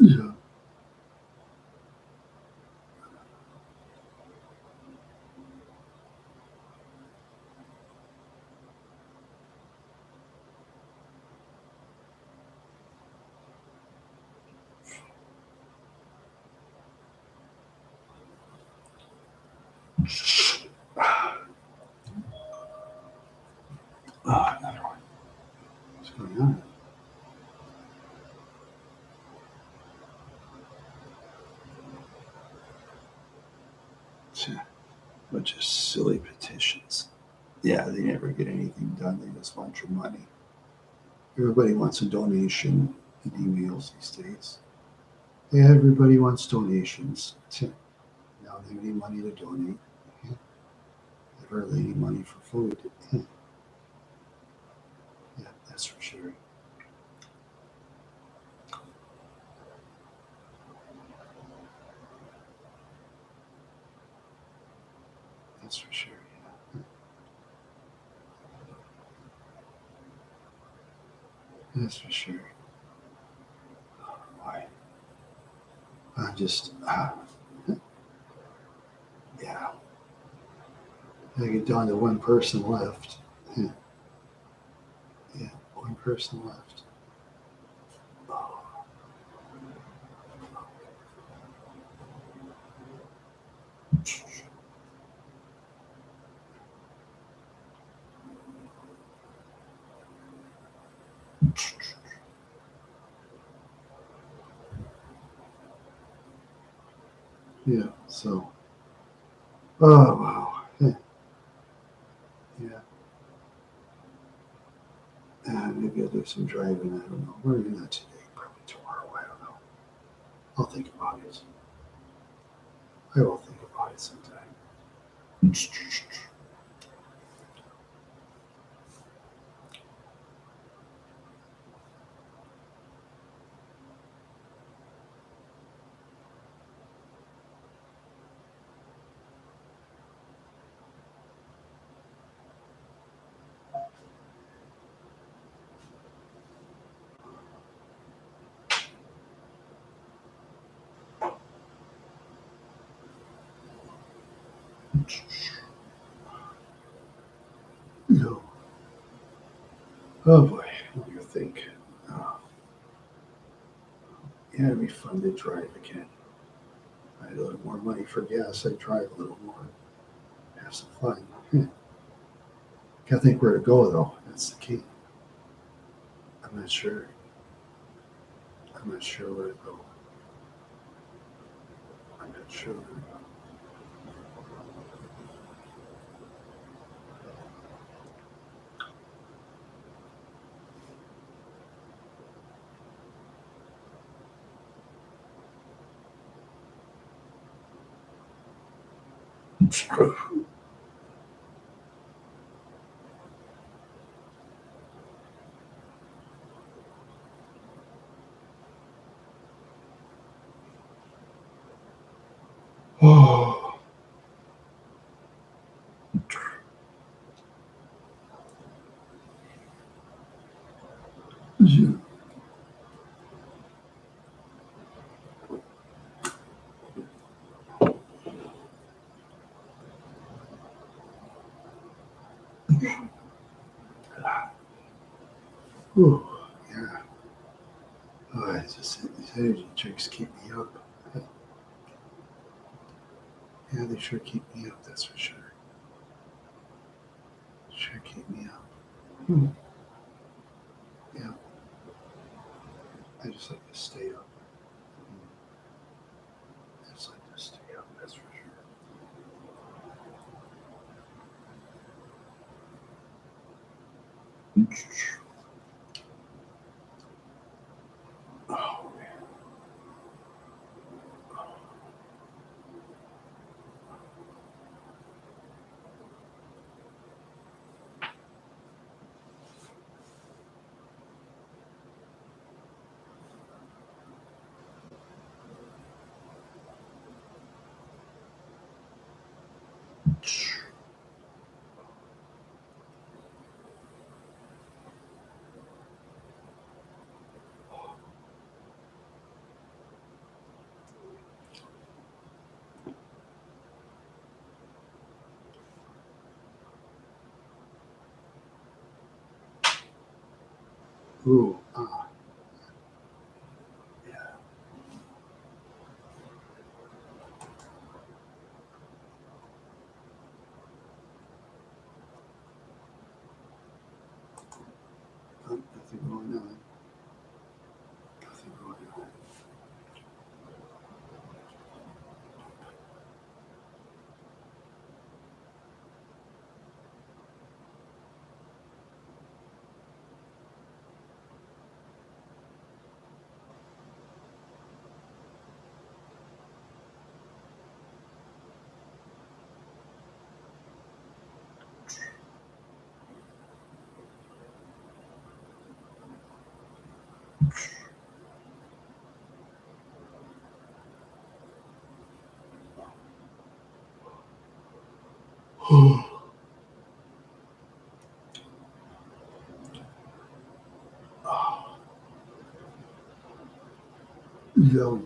yeah. Oh, another one. What's going on? Yeah. Bunch of silly petitions. Yeah, they never get anything done. They just want your money. Everybody wants a donation in emails these days. Yeah, everybody wants donations. Now they need money to donate. Yeah, they hardly any money for food. Yeah, yeah, that's for sure. That's for sure. Yeah, that's for sure. Why? I just, yeah, I get down to one person left. Yeah, yeah, one person left. Yeah, so, oh, wow. Yeah, yeah. Maybe I'll do some driving. I don't know. Maybe not today. Probably tomorrow. I don't know. I'll think about it. I will think about it sometime. No. Oh boy. What do you think? Oh, yeah, it'd be fun to drive again. I had a little more money for gas. I'd drive a little more. Have some fun. Gotta think where to go though. That's the key. I'm not sure. I'm not sure where to go. I'm not sure where to go. Oh. Yeah. Oh, yeah. Oh, it's just these energy drinks keep me up. Yeah, they sure keep me up. That's for sure. Sure keep me up. Hmm. Yeah, I just like to stay up. I just like to stay up. That's for sure. Oh man. Ooh, yeah. Oh, nothing going on. Nothing going on. Oh, yo.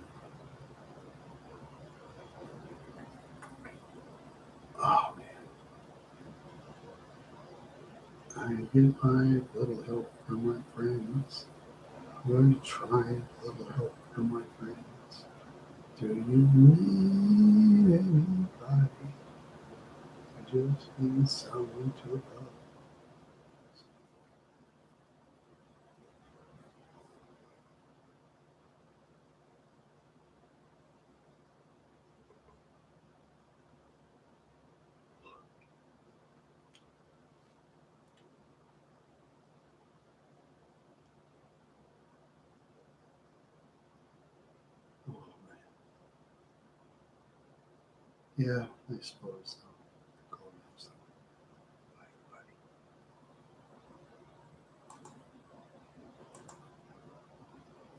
Oh man. I get by little help from my friends. I try a little help from my friends. Do you need anybody? I just need someone to love. Oh, man. Yeah, I suppose so.